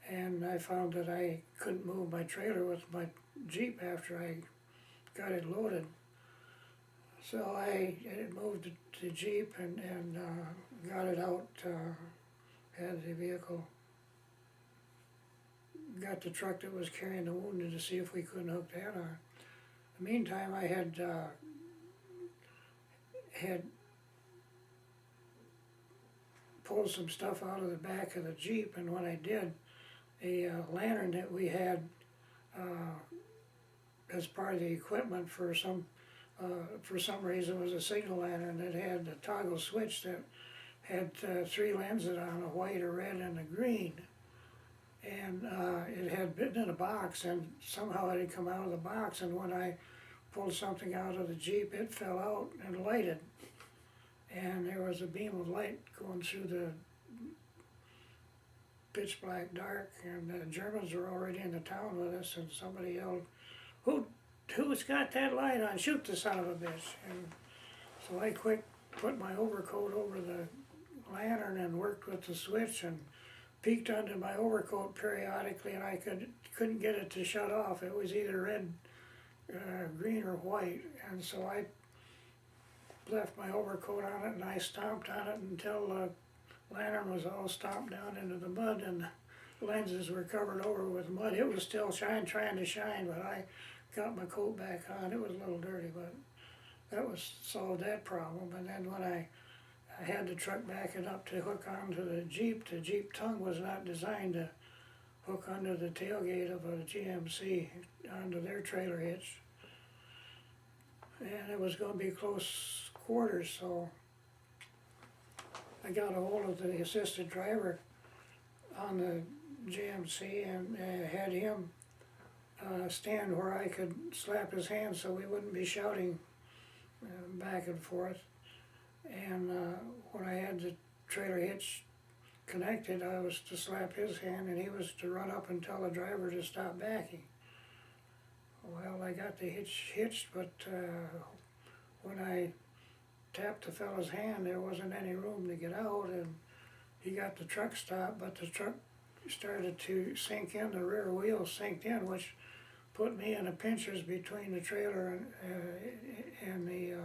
and I found that I couldn't move my trailer with my Jeep after I got it loaded. So I moved the Jeep and got it out, had the vehicle, got the truck that was carrying the wounded to see if we couldn't hook that on. In the meantime, I had pulled some stuff out of the back of the Jeep, and when I did, a lantern that we had as part of the equipment for some reason was a signal lantern that had a toggle switch that had 3 lenses on, a white, a red, and a green. And it had been in a box, and somehow it had come out of the box, and when I pulled something out of the Jeep, it fell out and lighted. And there was a beam of light going through the pitch black dark, and the Germans were already in the town with us, and somebody yelled, who's got that light on? Shoot the son of a bitch. And so I quick put my overcoat over the lantern and worked with the switch and peeked under my overcoat periodically, and I couldn't get it to shut off. It was either red, green, or white, and so I left my overcoat on it and I stomped on it until the lantern was all stomped down into the mud and the lenses were covered over with mud. It was still trying to shine, but I got my coat back on. It was a little dirty, but that solved that problem. And then when I had the truck backing up to hook onto the Jeep tongue was not designed to hook under the tailgate of a GMC onto their trailer hitch. And it was going to be close quarters, so I got a hold of the assistant driver on the GMC and had him stand where I could slap his hand so we wouldn't be shouting back and forth. And when I had the trailer hitch connected, I was to slap his hand and he was to run up and tell the driver to stop backing. Well, I got the hitch hitched, but when I tapped the fellow's hand, there wasn't any room to get out, and he got the truck stopped, but the truck started to sink in, the rear wheel sinked in, which put me in the pinchers between the trailer and the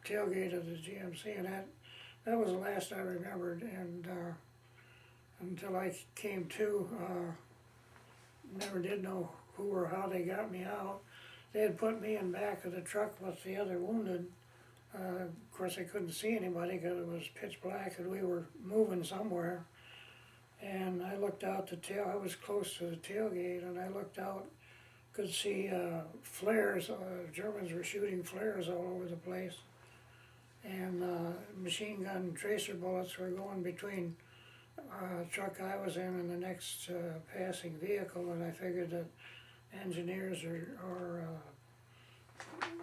tailgate of the GMC, and that was the last I remembered, and until I came to, never did know who or how they got me out. They had put me in back of the truck with the other wounded. Of course, I couldn't see anybody because it was pitch black and we were moving somewhere. And I looked out the tail, I was close to the tailgate, and I looked out, could see flares. Germans were shooting flares all over the place. And machine gun tracer bullets were going between the truck I was in and the next passing vehicle, and I figured that engineers or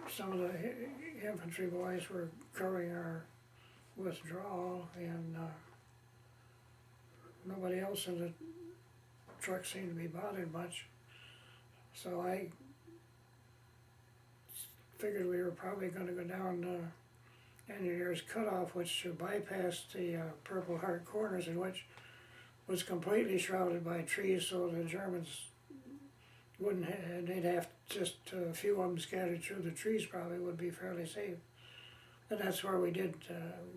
some of the infantry boys were covering our withdrawal, and nobody else in the truck seemed to be bothered much. So I figured we were probably going to go down Engineers Cutoff, which bypassed the Purple Heart Corners, and which was completely shrouded by trees, so the Germans wouldn't they'd have just a few of them scattered through the trees probably would be fairly safe. And that's where we did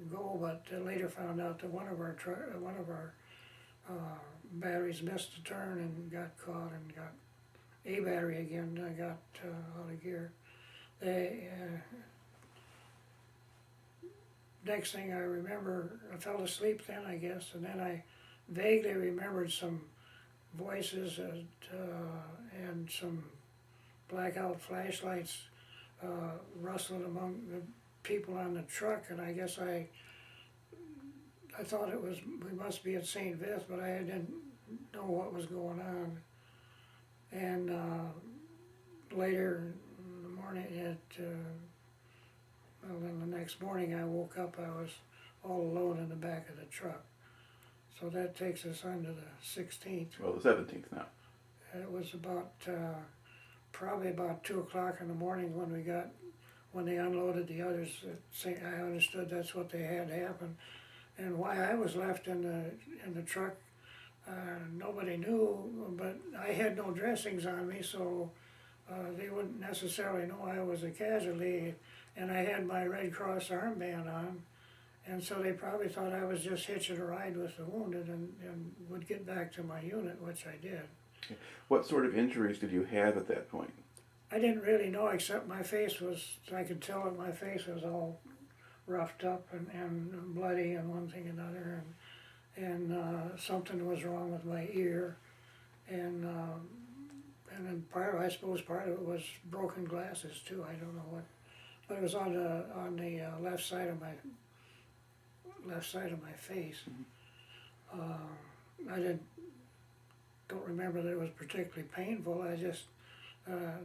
go, but later found out that one of our batteries missed a turn and got caught, and got a battery again got out of gear. Next thing I remember, I fell asleep then, I guess, and then I vaguely remembered some voices and some blackout flashlights rustling among the people on the truck, and I guess I thought we must be at St. Vith, but I didn't know what was going on. And later in the morning, then the next morning I woke up, I was all alone in the back of the truck. So that takes us on to the 16th. Well, the 17th now. It was about, probably about 2 o'clock in the morning when they unloaded the others. I understood that's what they had happen. And why I was left in the truck, nobody knew, but I had no dressings on me, so they wouldn't necessarily know I was a casualty. and I had my Red Cross armband on, and so they probably thought I was just hitching a ride with the wounded and would get back to my unit, which I did. What sort of injuries did you have at that point? I didn't really know, except my face was, I could tell that my face was all roughed up and bloody and one thing and another, and something was wrong with my ear, and then I suppose part of it was broken glasses too. I don't know what, but it was on the left side of my face. I don't remember that it was particularly painful. I just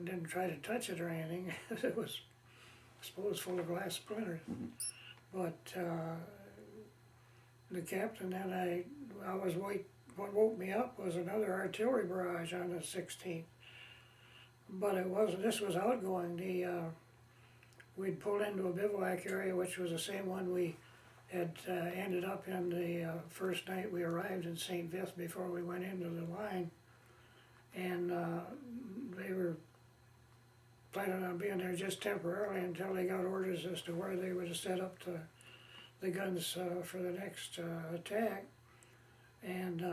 didn't try to touch it or anything. It was, I suppose, full of glass splinters. But the captain and what woke me up was another artillery barrage on the 16th. But it wasn't, this was outgoing. We'd pulled into a bivouac area, which was the same one we had ended up in the first night we arrived in St. Vith before we went into the line. And they were planning on being there just temporarily until they got orders as to where they would set up the guns for the next attack. And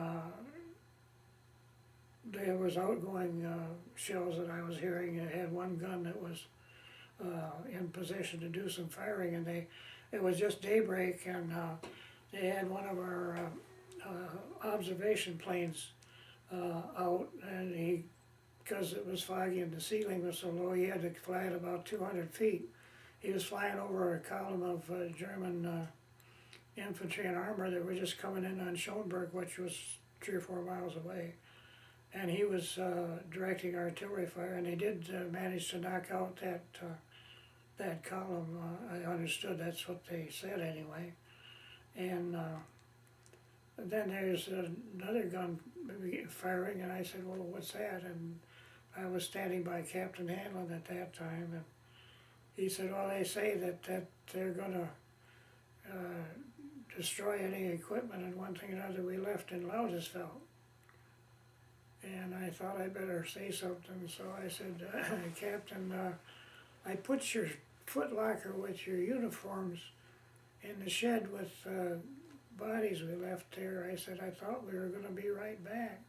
there was outgoing shells that I was hearing. I had one gun that was in position to do some firing, and it was just daybreak, and they had one of our observation planes out, and because it was foggy and the ceiling was so low, he had to fly at about 200 feet. He was flying over a column of German infantry and armor that were just coming in on Schoenberg, which was 3 or 4 miles away. And he was directing artillery fire, and they did manage to knock out that column. I understood that's what they said anyway. And then there's another gun firing, and I said, well, what's that? And I was standing by Captain Hanlon at that time, and he said, well, they say that they're going to destroy any equipment and one thing or another we left in Laudisfeld. And I thought I'd better say something, so I said, Captain, I put your footlocker with your uniforms in the shed with bodies we left there. I said, I thought we were going to be right back.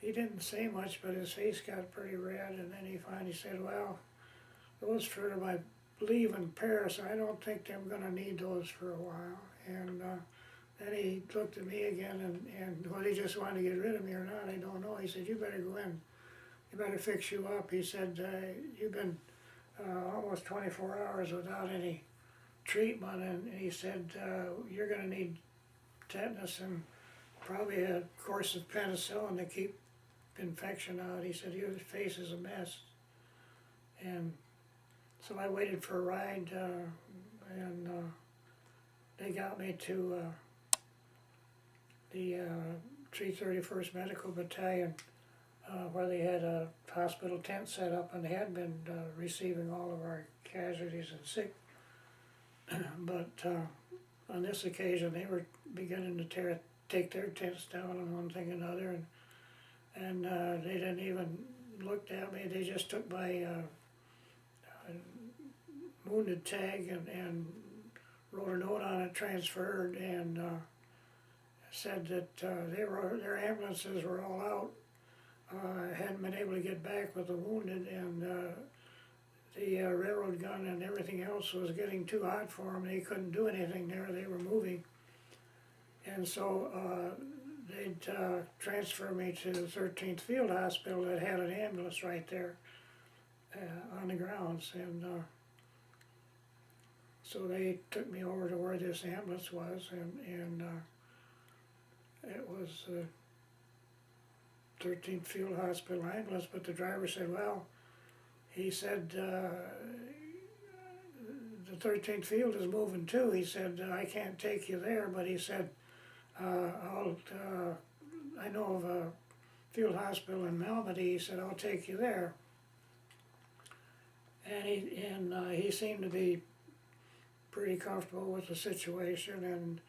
He didn't say much, but his face got pretty red, and then he finally said, well, those for my leave in Paris, I don't think I'm going to need those for a while. And then he looked at me again, and whether he just wanted to get rid of me or not, I don't know. He said, you better go in. He better fix you up. He said, you've been almost 24 hours without any treatment, and he said, you're going to need tetanus and probably a course of penicillin to keep infection out. He said, your face is a mess. And so I waited for a ride, and they got me to the 331st Medical Battalion, where they had a hospital tent set up, and they had been receiving all of our casualties and sick. But on this occasion, they were beginning to take their tents down and one thing and another, and they didn't even look at me. They just took my wounded tag and wrote a note on it, transferred, and said that their ambulances were all out, hadn't been able to get back with the wounded, and the railroad gun and everything else was getting too hot for them. They couldn't do anything there. They were moving. And so they'd transfer me to the 13th Field Hospital that had an ambulance right there on the grounds. And so they took me over to where this ambulance was, and it was 13th Field Hospital ambulance, but the driver said, well, he said, the 13th Field is moving too. He said, I can't take you there, but he said, I know of a field hospital in Malmedy. He said, I'll take you there. And he seemed to be pretty comfortable with the situation,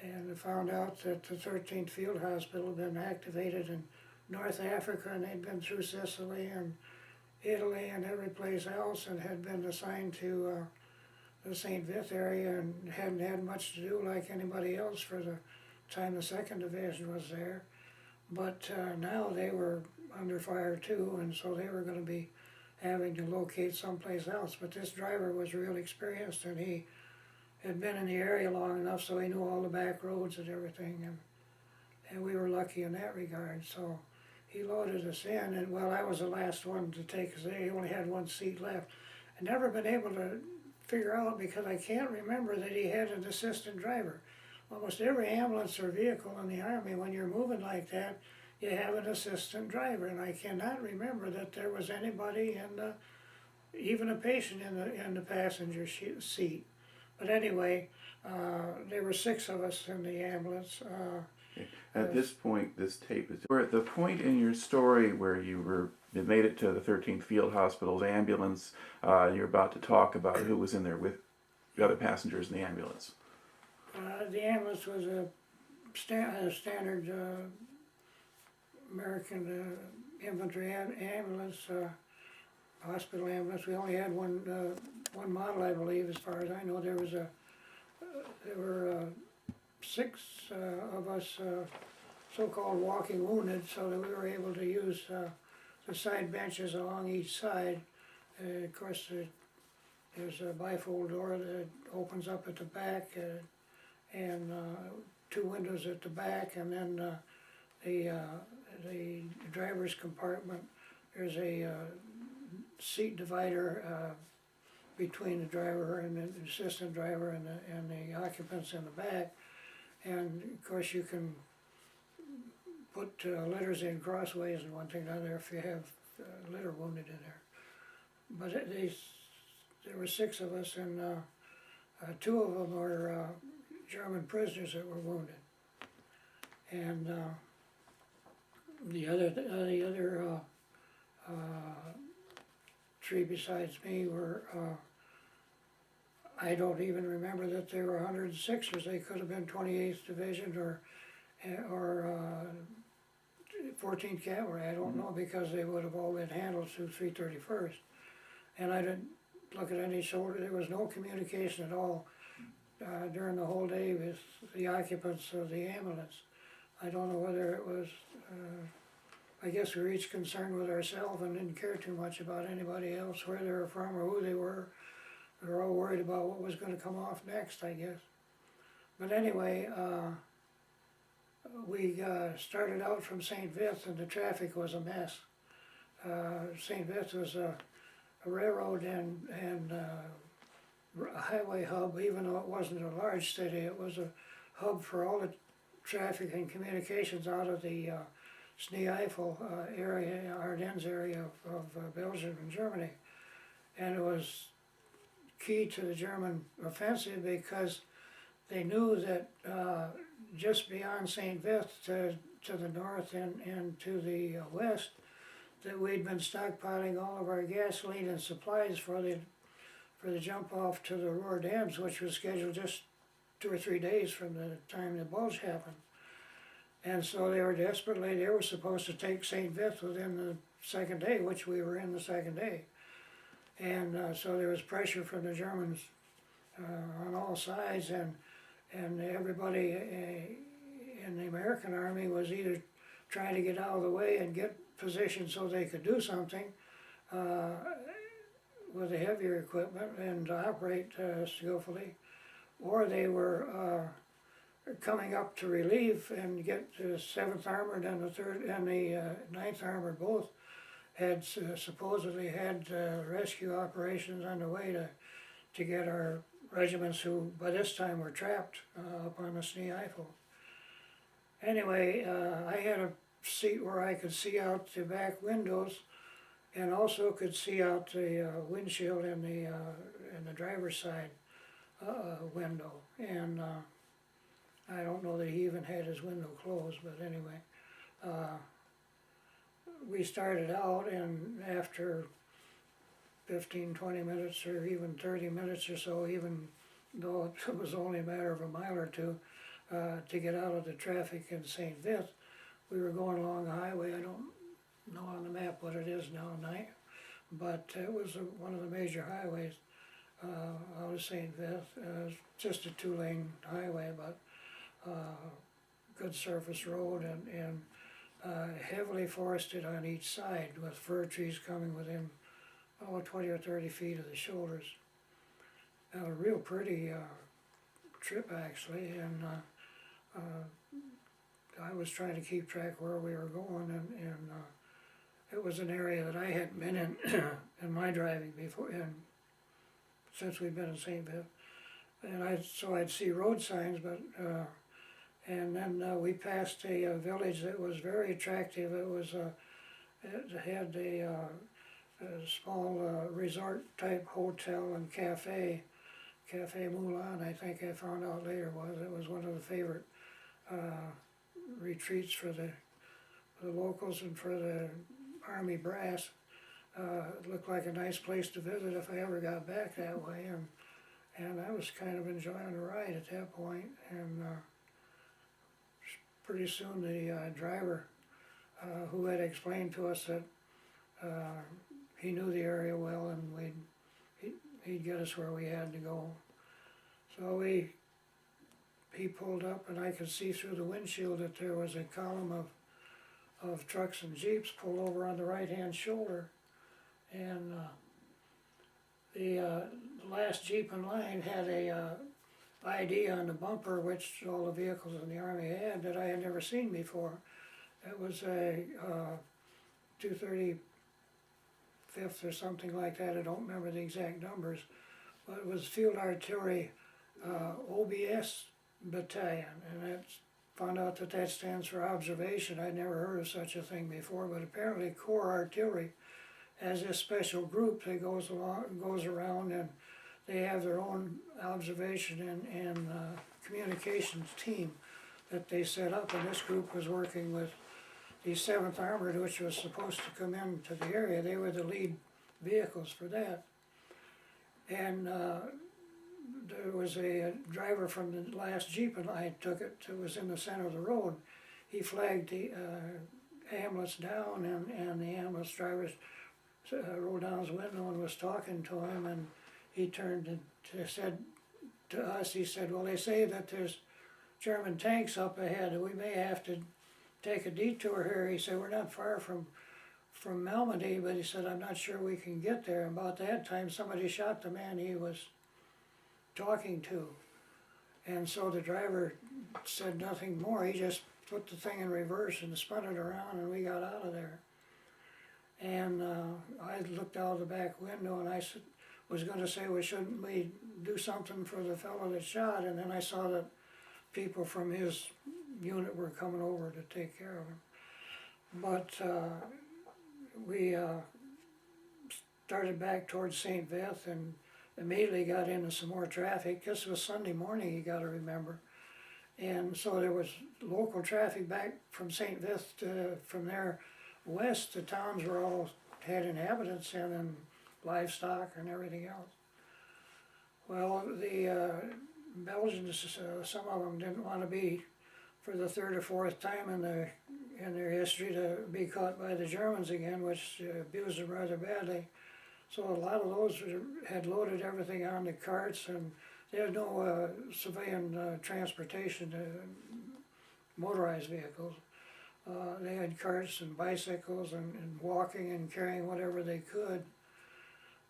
and found out that the 13th Field Hospital had been activated in North Africa, and they'd been through Sicily and Italy and every place else, and had been assigned to the St. Vith area and hadn't had much to do like anybody else for the time the 2nd Division was there. But now they were under fire too, and so they were going to be having to locate someplace else. But this driver was real experienced, and he had been in the area long enough so he knew all the back roads and everything, and we were lucky in that regard. So he loaded us in, and well, I was the last one to take us. They only had one seat left. I'd never been able to figure out, because I can't remember that he had an assistant driver. Almost every ambulance or vehicle in the Army, when you're moving like that, you have an assistant driver, and I cannot remember that there was anybody in the, even a patient in the passenger seat. But anyway, there were 6 of us in the ambulance. At this point, this tape is. We're at the point in your story where you made it to the 13th Field Hospital's ambulance. You're about to talk about who was in there with the other passengers in the ambulance. The ambulance was a standard American infantry ambulance, hospital ambulance. We only had one model, I believe, as far as I know. There were 6 of us so-called walking wounded, so that we were able to use the side benches along each side. Of course, there's a bifold door that opens up at the back, and 2 windows at the back, and then the driver's compartment, there's a seat divider between the driver and the assistant driver and the occupants in the back. And of course you can put litters in crossways and one thing or another if you have litter wounded in there. But there were 6 of us, and 2 of them were German prisoners that were wounded. And the other 3 besides me were, I don't even remember that they were 106ers. They could have been 28th Division or 14th Cavalry. I don't know, because they would have all been handled through 331st. And I didn't look at any shoulder. There was no communication at all during the whole day with the occupants of the ambulance. I don't know whether it was, I guess we were each concerned with ourselves and didn't care too much about anybody else, where they were from or who they were. We were all worried about what was going to come off next, I guess. But anyway, we started out from St. Vith, and the traffic was a mess. St. Vith was a railroad and a highway hub. Even though it wasn't a large city, it was a hub for all the traffic and communications out of the Schnee-Eifel area, Ardennes area of Belgium and Germany. And it was key to the German offensive, because they knew that just beyond St. Vith to the north and to the west, that we'd been stockpiling all of our gasoline and supplies for the jump off to the Ruhr Dams, which was scheduled just 2 or 3 days from the time the Bulge happened. And so they were supposed to take St. Vith within the 2nd day, which we were in the 2nd day. And so there was pressure from the Germans on all sides, and everybody in the American Army was either trying to get out of the way and get positioned so they could do something with the heavier equipment and operate skillfully, or they were coming up to relieve and get the 7th Armored and the 3rd and the 9th Armored both had supposedly had rescue operations underway to get our regiments, who by this time were trapped up on the Schnee-Eifel. Anyway, I had a seat where I could see out the back windows, and also could see out the windshield in the driver's side window. And I don't know that he even had his window closed, but anyway. We started out, and after 15-20 minutes or even 30 minutes or so, even though it was only a matter of a mile or two to get out of the traffic in St. Vith, we were going along the highway. I don't know on the map what it is now tonight, but it was one of the major highways out of St. Vith. Just a two-lane highway, but good surface road and heavily forested on each side with fir trees coming within 20 or 30 feet of the shoulders. A real pretty trip actually, and I was trying to keep track where we were going, and it was an area that I hadn't been in in my driving before, and since we've been in St. Vith, and so I'd see road signs, but and then we passed a village that was very attractive. It had a small resort type hotel and cafe. Cafe Moulin, I think I found out later it was one of the favorite retreats for the locals and for the Army brass. It looked like a nice place to visit if I ever got back that way, and I was kind of enjoying the ride at that point. And pretty soon the driver, who had explained to us that he knew the area well and he'd get us where we had to go. So he pulled up, and I could see through the windshield that there was a column of trucks and jeeps pulled over on the right-hand shoulder, and the last jeep in line had a ID on the bumper, which all the vehicles in the Army had, that I had never seen before. It was a 235th or something like that. I don't remember the exact numbers, but it was Field Artillery OBS Battalion, and I found out that stands for observation. I'd never heard of such a thing before, but apparently Corps Artillery has this special group that goes around, and they have their own observation and communications team that they set up, and this group was working with the 7th Armored, which was supposed to come into the area. They were the lead vehicles for that. And there was a driver from the last Jeep, and I took it, it was in the center of the road. He flagged the ambulance down, and the ambulance driver rolled down his window and was talking to him, and he turned and said to us, he said, well, they say that there's German tanks up ahead, and we may have to take a detour here. He said, we're not far from Malmedy, but he said, I'm not sure we can get there. And about that time, somebody shot the man he was talking to. And so the driver said nothing more. He just put the thing in reverse and spun it around, and we got out of there. And I looked out of the back window, and I was going to say, well, shouldn't we do something for the fellow that shot? And then I saw that people from his unit were coming over to take care of him. But we started back towards St. Vith and immediately got into some more traffic. This was Sunday morning, you got to remember. And so there was local traffic back from St. Vith from there west. The towns were all had inhabitants in and livestock and everything else. Well, the Belgians, some of them didn't want to be, for the third or fourth time in their history, to be caught by the Germans again, which abused them rather badly. So a lot of those had loaded everything on the carts, and they had no civilian transportation, motorized vehicles. They had carts and bicycles and walking and carrying whatever they could.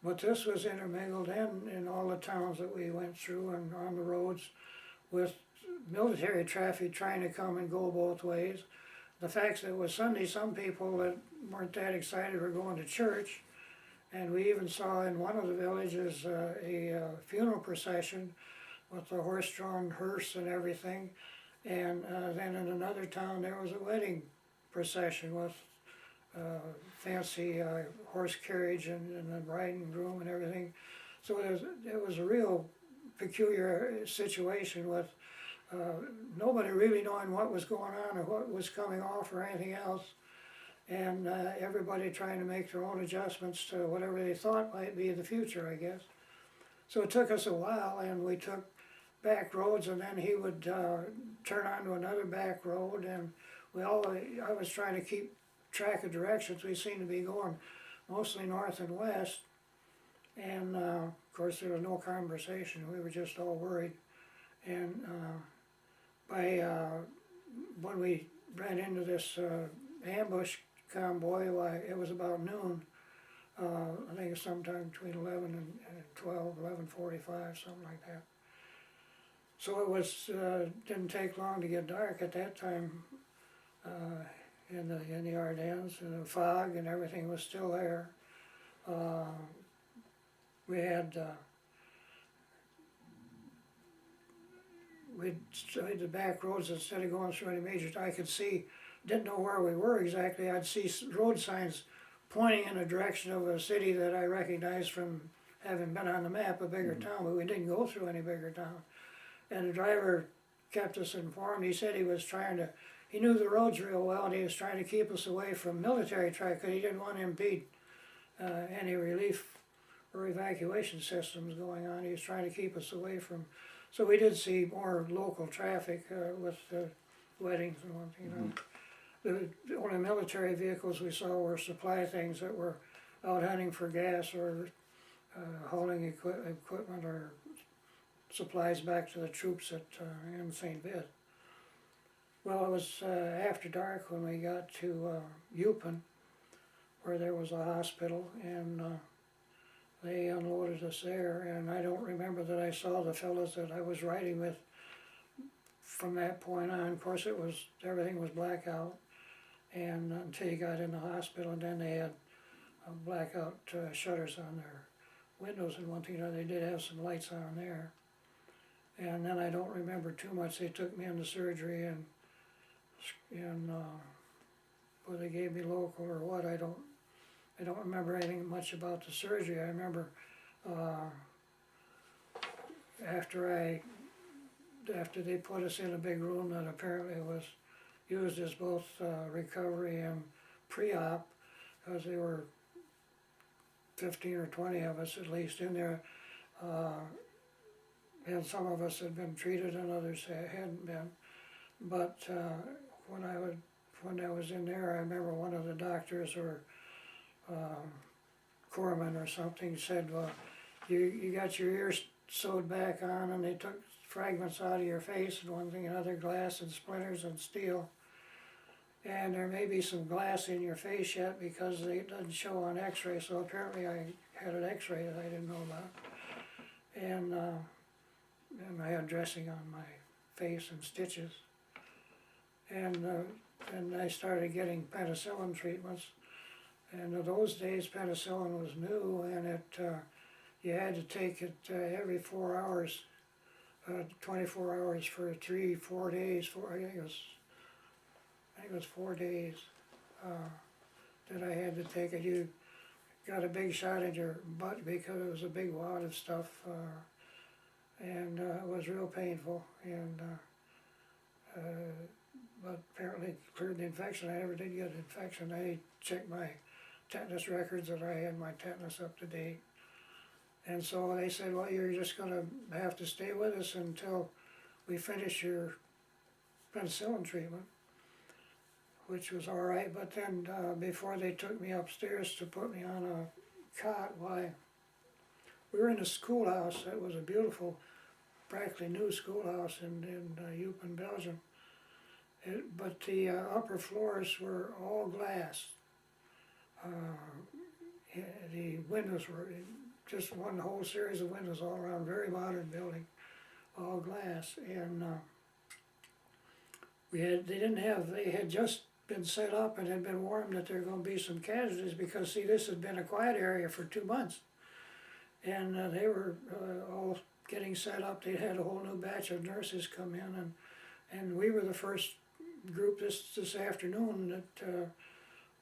But this was intermingled in all the towns that we went through and on the roads with military traffic trying to come and go both ways. The fact that it was Sunday, some people that weren't that excited were going to church. And we even saw in one of the villages a funeral procession with a horse-drawn hearse and everything. And then in another town there was a wedding procession with fancy horse carriage and the bride and groom and everything. So it was a real peculiar situation with nobody really knowing what was going on or what was coming off or anything else, and everybody trying to make their own adjustments to whatever they thought might be the future, I guess. So it took us a while, and we took back roads, and then he would turn onto another back road, and I was trying to keep track of directions. We seemed to be going mostly north and west, and of course there was no conversation, we were just all worried. And by when we ran into this ambush convoy, why, it was about noon. I think it's sometime between 11 and 12, 11:45, something like that. So it was, didn't take long to get dark at that time in the Ardennes, and the fog and everything was still there. We had we'd studied the back roads instead of going through any major. I could see, didn't know where we were exactly. I'd see road signs pointing in the direction of a city that I recognized from having been on the map, a bigger town, but we didn't go through any bigger town. And the driver kept us informed. He said he was trying to, he knew the roads real well, and he was trying to keep us away from military traffic because he didn't want to impede any relief or evacuation systems going on. He was trying to keep us away from, so we did see more local traffic with weddings and one thing, you know. The only military vehicles we saw were supply things that were out hunting for gas or hauling equipment or supplies back to the troops at in St. Vid. Well, it was after dark when we got to Eupen, where there was a hospital, and they unloaded us there. And I don't remember that I saw the fellows that I was riding with from that point on. Of course, it was, everything was blackout, and until you got in the hospital, and then they had blackout shutters on their windows and one thing, you know, they did have some lights on there. And then I don't remember too much. They took me into surgery, and whether they gave me local or what, I don't remember anything much about the surgery. I remember after they put us in a big room that apparently was used as both recovery and pre-op, because there were 15 or 20 of us at least in there, and some of us had been treated and others hadn't been. But when I was in there, I remember one of the doctors or corpsman or something said, well, you got your ears sewed back on, and they took fragments out of your face and one thing, another, glass and splinters and steel. And there may be some glass in your face yet because it doesn't show on x-ray, so apparently I had an x-ray that I didn't know about. And I had dressing on my face and stitches. And I started getting penicillin treatments. And in those days, penicillin was new, and you had to take it every 4 hours, 24 hours for 3-4 days. I think it was 4 days that I had to take it. You got a big shot in your butt because it was a big wad of stuff, and it was real painful. And but apparently it cleared the infection. I never did get an infection. I checked my tetanus records that I had my tetanus up to date. And so they said, well, you're just going to have to stay with us until we finish your penicillin treatment, which was all right. But then before they took me upstairs to put me on a cot, why, we were in a schoolhouse. It was a beautiful, practically new schoolhouse in Eupen, Belgium. But the upper floors were all glass. The windows were just one whole series of windows all around, very modern building, all glass. And they had just been set up and had been warned that there were going to be some casualties because, see, this had been a quiet area for 2 months. And they were all getting set up. They had a whole new batch of nurses come in, and we were the first group this afternoon that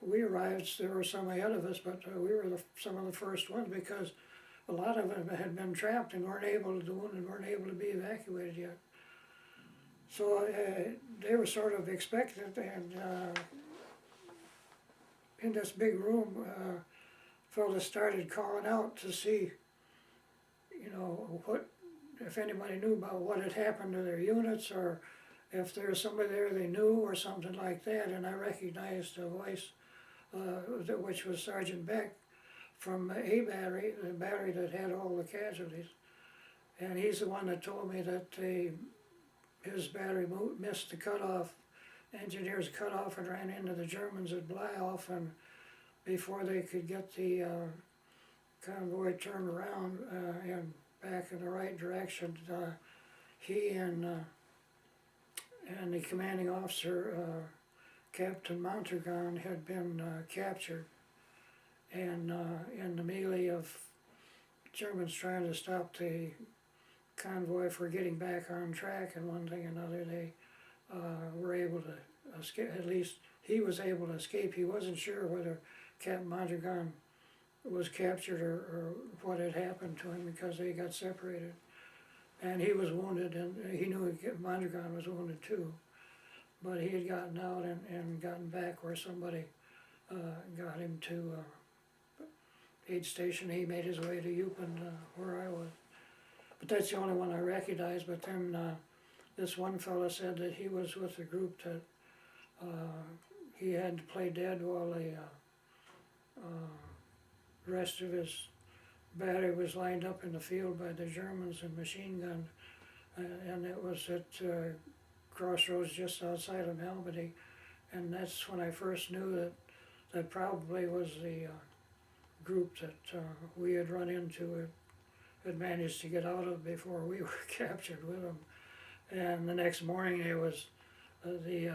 we arrived. There were some ahead of us, but we were some of the first ones because a lot of them had been trapped and weren't able to be evacuated yet. So they were sort of expectant, and in this big room, fellas started calling out to see, you know, if anybody knew about what had happened to their units, or if there was somebody there they knew or something like that. And I recognized a voice, which was Sergeant Beck, from a battery, the battery that had all the casualties. And he's the one that told me that his battery missed the cutoff. Engineers cut off and ran into the Germans at Blyoff, and before they could get the convoy turned around and back in the right direction, he and the commanding officer, Captain Mondragon, had been captured. And in the melee of Germans trying to stop the convoy for getting back on track and one thing and another, they were able to escape. At least he was able to escape. He wasn't sure whether Captain Mondragon was captured or what had happened to him, because they got separated. And he was wounded, and he knew Mondragon was wounded too. But he had gotten out and gotten back where somebody got him to aid station. He made his way to Eupen, where I was. But that's the only one I recognized. But then this one fellow said that he was with a group that he had to play dead while the rest of his battery was lined up in the field by the Germans and machine gunned. And it was at crossroads just outside of Albany. And that's when I first knew that that probably was the group that we had run into, had managed to get out of before we were captured with them. And the next morning it was the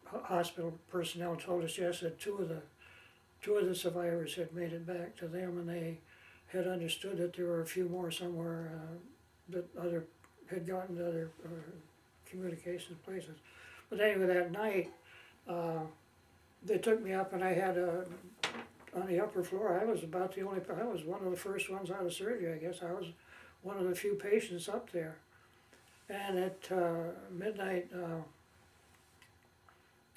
hospital personnel told us, yes, that two of the survivors had made it back to them, and they had understood that there were a few more somewhere that had gotten to other communications places. But anyway, that night they took me up, and I had on the upper floor. I was one of the first ones out of surgery, I guess. I was one of the few patients up there. And at midnight,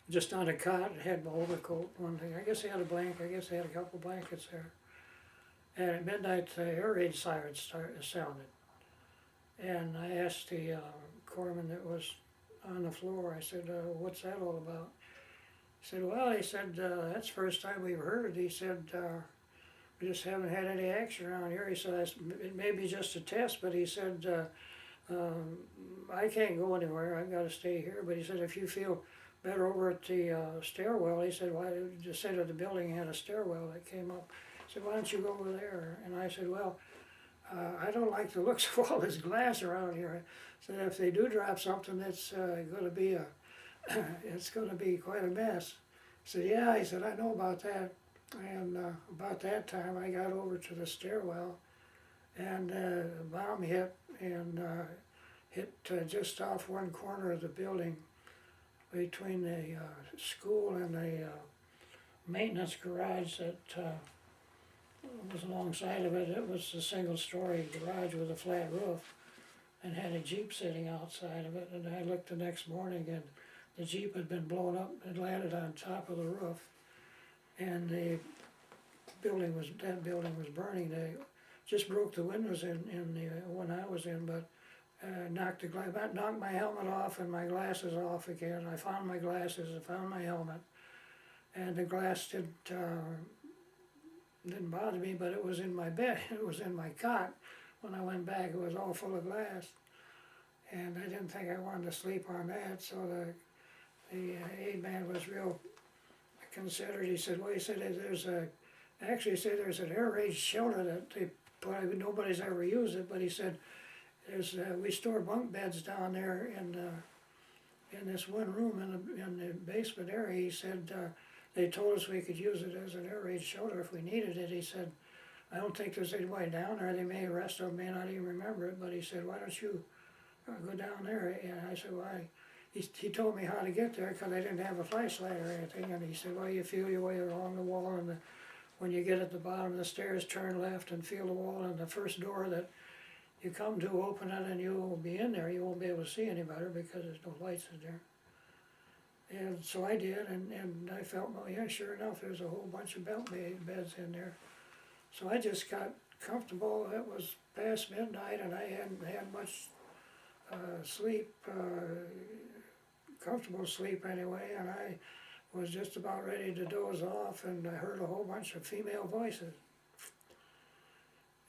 just on a cot, had my overcoat, one thing. I guess they had a blanket, I guess they had a couple blankets there. And at midnight, the air raid siren sounded. And I asked the corpsman that was on the floor, I said, what's that all about? He said, well, he said, that's the first time we've heard it. He said, we just haven't had any action around here. He said, it may be just a test, but he said, I can't go anywhere, I've got to stay here. But he said, if you feel better over at the stairwell, he said, why, the center of the building had a stairwell that came up. He said, why don't you go over there? And I said, well, I don't like the looks of all this glass around here. I said, if they do drop something, it's going to be it's going to be quite a mess. He said, yeah. He said, I know about that. And about that time, I got over to the stairwell, and a bomb hit, and hit just off one corner of the building between the school and the maintenance garage that was alongside of it. It was a single-story garage with a flat roof and had a Jeep sitting outside of it. And I looked the next morning, and the Jeep had been blown up and landed on top of the roof. And that building was burning. They just broke the windows in the one I was in, but knocked my helmet off and my glasses off again. I found my glasses, I found my helmet, and the glass didn't bother me, but it was in my bed, it was in my cot. When I went back, it was all full of glass, and I didn't think I wanted to sleep on that, so the aid man was real considerate. He said, well, he said, there's an air raid shelter that they put, nobody's ever used it, but he said, we store bunk beds down there in this one room in the basement area. He said, they told us we could use it as an air raid shelter if we needed it. He said, I don't think there's anybody down there. The rest of them may not even remember it, but he said, why don't you go down there? And I said, why? He told me how to get there, because I didn't have a flashlight or anything. And he said, well, you feel your way along the wall, and when you get at the bottom of the stairs, turn left and feel the wall, and the first door that you come to, open it, and you'll be in there. You won't be able to see any better because there's no lights in there. And so I did, and I felt, well, yeah, sure enough, there's a whole bunch of bunk beds in there. So I just got comfortable. It was past midnight, and I hadn't had much sleep, comfortable sleep anyway, and I was just about ready to doze off, and I heard a whole bunch of female voices.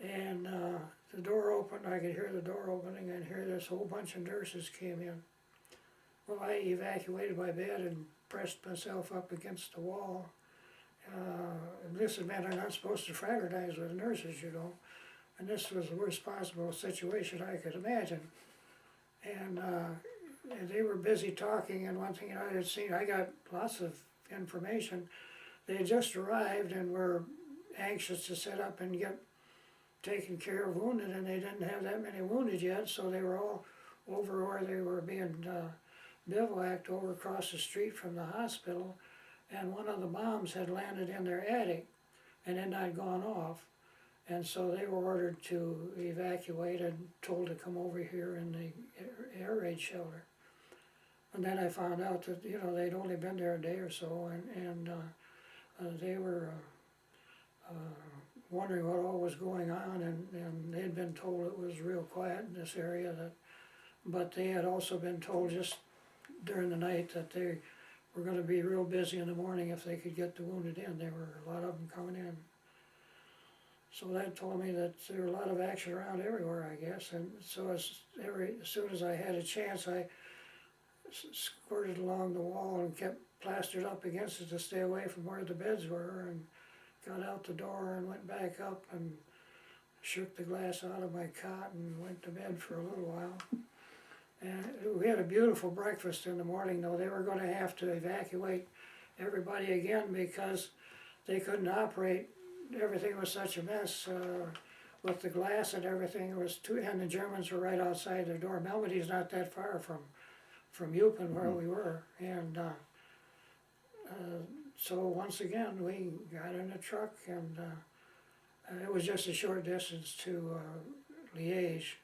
And the door opened, I could hear the door opening, and hear this whole bunch of nurses came in. Well, I evacuated my bed and pressed myself up against the wall. And this meant I'm not supposed to fraternize with nurses, you know. And this was the worst possible situation I could imagine. And they were busy talking, and one thing I had seen, I got lots of information. They had just arrived and were anxious to set up and get taken care of wounded, and they didn't have that many wounded yet, so they were all over where they were being bivouacked over across the street from the hospital, and one of the bombs had landed in their attic and had not gone off. And so they were ordered to evacuate and told to come over here in the air raid shelter. And then I found out that, you know, they'd only been there a day or so, and they were wondering what all was going on, and they'd been told it was real quiet in this area, but they had also been told just during the night that they were going to be real busy in the morning if they could get the wounded in. There were a lot of them coming in. So that told me that there were a lot of action around everywhere, I guess, and so as soon as I had a chance, I squirted along the wall and kept plastered up against it to stay away from where the beds were, and got out the door and went back up and shook the glass out of my cot and went to bed for a little while. And we had a beautiful breakfast in the morning, though. They were going to have to evacuate everybody again because they couldn't operate. Everything was such a mess with the glass and everything. It was and the Germans were right outside their door. Melbourne's not that far from Eupen where we were, and so once again we got in a truck, and it was just a short distance to Liège,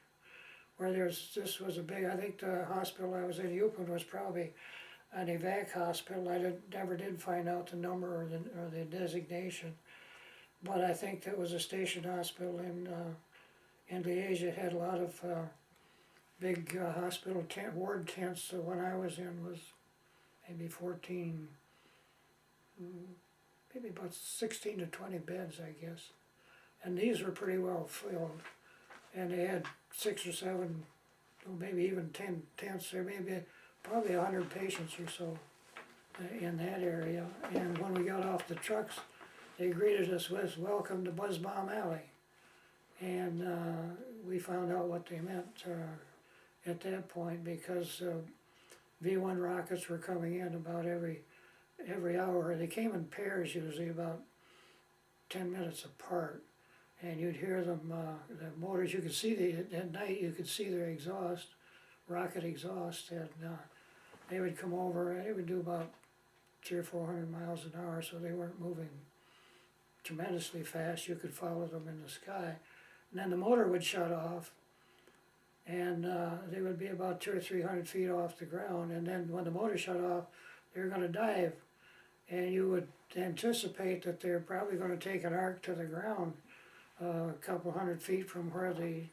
where this was a big. I think the hospital I was in, Eupen, was probably an evac hospital. I never did find out the number or the designation. But I think that was a station hospital in Liège. It had a lot of big hospital ward tents. The one I was in was maybe 14, maybe about 16 to 20 beds, I guess. And these were pretty well filled. And they had 6 or 7, maybe even 10 tents. There may be probably 100 patients or so in that area. And when we got off the trucks, they greeted us with, "Welcome to Buzz Bomb Alley." And we found out what they meant at that point, because V-1 rockets were coming in about every hour. They came in pairs, usually about 10 minutes apart. And you'd hear them, the motors, you could see at night you could see their exhaust, rocket exhaust, and they would come over. They would do about 300 or 400 miles an hour, so they weren't moving tremendously fast. You could follow them in the sky. And then the motor would shut off, and they would be about 200 or 300 feet off the ground. And then when the motor shut off, they were going to dive, and you would anticipate that they're probably going to take an arc to the ground a couple hundred feet from where the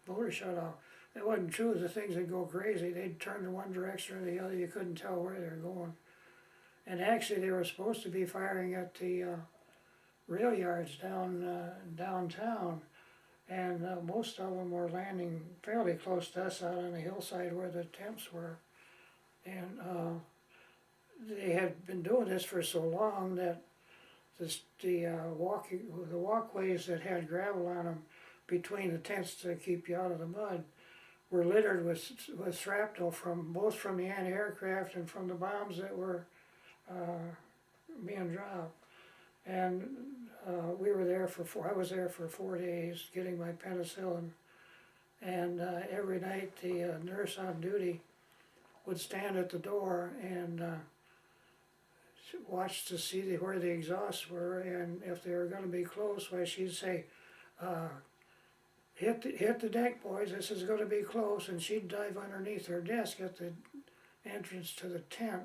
motor shut off. That wasn't true. The things would go crazy. They'd turn in one direction or the other. You couldn't tell where they were going. And actually, they were supposed to be firing at the rail yards downtown, and most of them were landing fairly close to us out on the hillside where the tents were. And they had been doing this for so long that the walkways that had gravel on them between the tents to keep you out of the mud were littered with shrapnel both from the anti-aircraft and from the bombs that were being dropped. And we were there I was there for 4 days getting my penicillin, and every night the nurse on duty would stand at the door and watch to see where the exhausts were, and if they were going to be close, why, she'd say, hit the deck, boys, this is going to be close, and she'd dive underneath her desk at the entrance to the tent.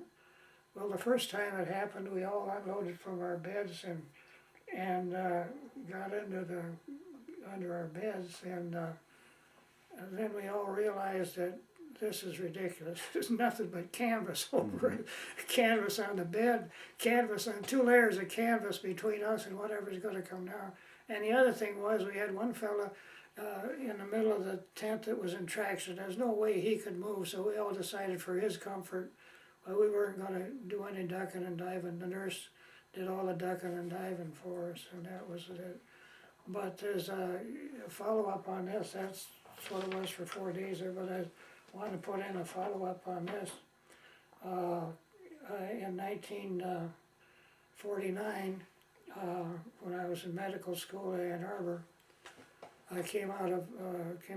Well, the first time it happened, we all unloaded from our beds and got under our beds, and then we all realized that this is ridiculous. There's nothing but canvas over it. Canvas on the bed, canvas on 2 layers of canvas between us and whatever's going to come down. And the other thing was, we had one fella in the middle of the tent that was in traction. There's no way he could move, so we all decided for his comfort, we weren't gonna do any ducking and diving. The nurse did all the ducking and diving for us, and that was it. But there's a follow-up on this. That's what it was for 4 days there, but I wanted to put in a follow-up on this. In 1949, when I was in medical school at Ann Arbor, I came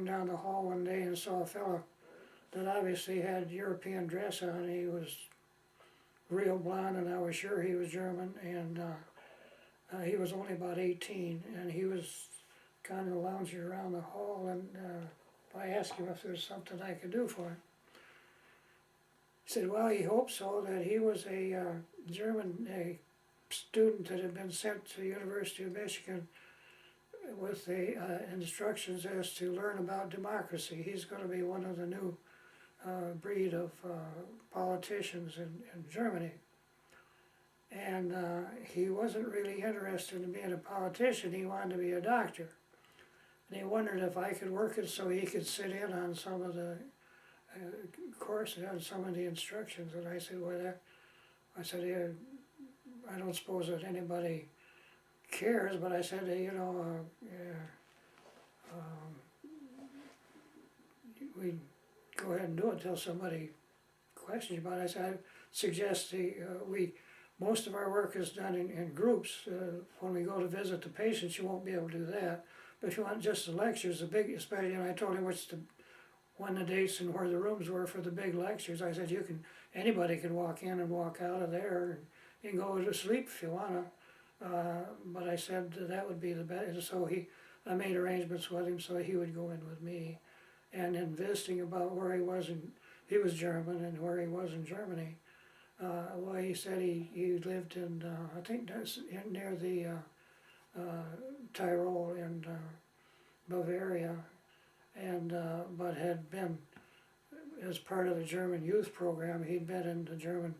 down the hall one day and saw a fellow that obviously had European dress on. He was real blonde, and I was sure he was German, and he was only about 18, and he was kind of lounging around the hall, and I asked him if there was something I could do for him. He said, well, he hoped so, that he was a German student that had been sent to the University of Michigan with the instructions as to learn about democracy. He's going to be one of the new breed of politicians in Germany. And he wasn't really interested in being a politician, he wanted to be a doctor. And he wondered if I could work it so he could sit in on some of the courses, on some of the instructions. And I said, well, yeah, I don't suppose that anybody cares, but I said, we go ahead and do it till somebody questions you about it. I said, I suggest most of our work is done in groups. When we go to visit the patients, you won't be able to do that. But if you want just the lectures, especially, I told him when the dates and where the rooms were for the big lectures. I said, anybody can walk in and walk out of there, and you can go to sleep if you wanna. But I said that would be the best. So I made arrangements with him so he would go in with me, and in visiting about where he was he was German, and where he was in Germany. Well, he said he lived in I think that's near the Tyrol in Bavaria, and but had been, as part of the German youth program, he'd been in the German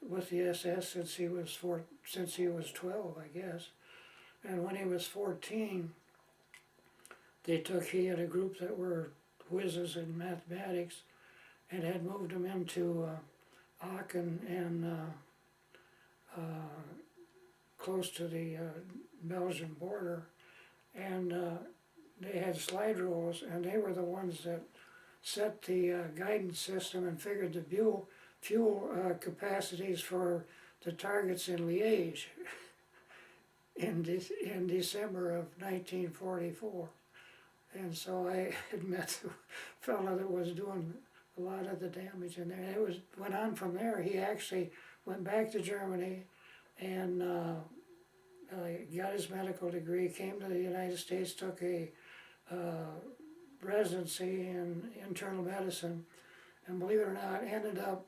with the SS since he was 12, I guess. And when he was 14, he had a group that were whizzes in mathematics, and had moved him into Aachen and close to the Belgian border, and they had slide rules, and they were the ones that set the guidance system and figured the fuel capacities for the targets in Liège in December of 1944. And so I had met the fellow that was doing a lot of the damage in there. It went on from there. He actually went back to Germany and got his medical degree, came to the United States, took a residency in internal medicine, and believe it or not, ended up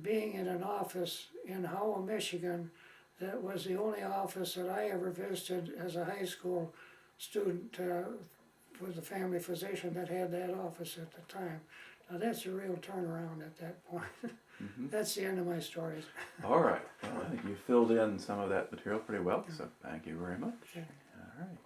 being in an office in Howell, Michigan, that was the only office that I ever visited as a high school student with a family physician that had that office at the time. Now that's a real turnaround at that point. Mm-hmm. That's the end of my stories. All right. Well, I think you filled in some of that material pretty well, so thank you very much. Okay. All right.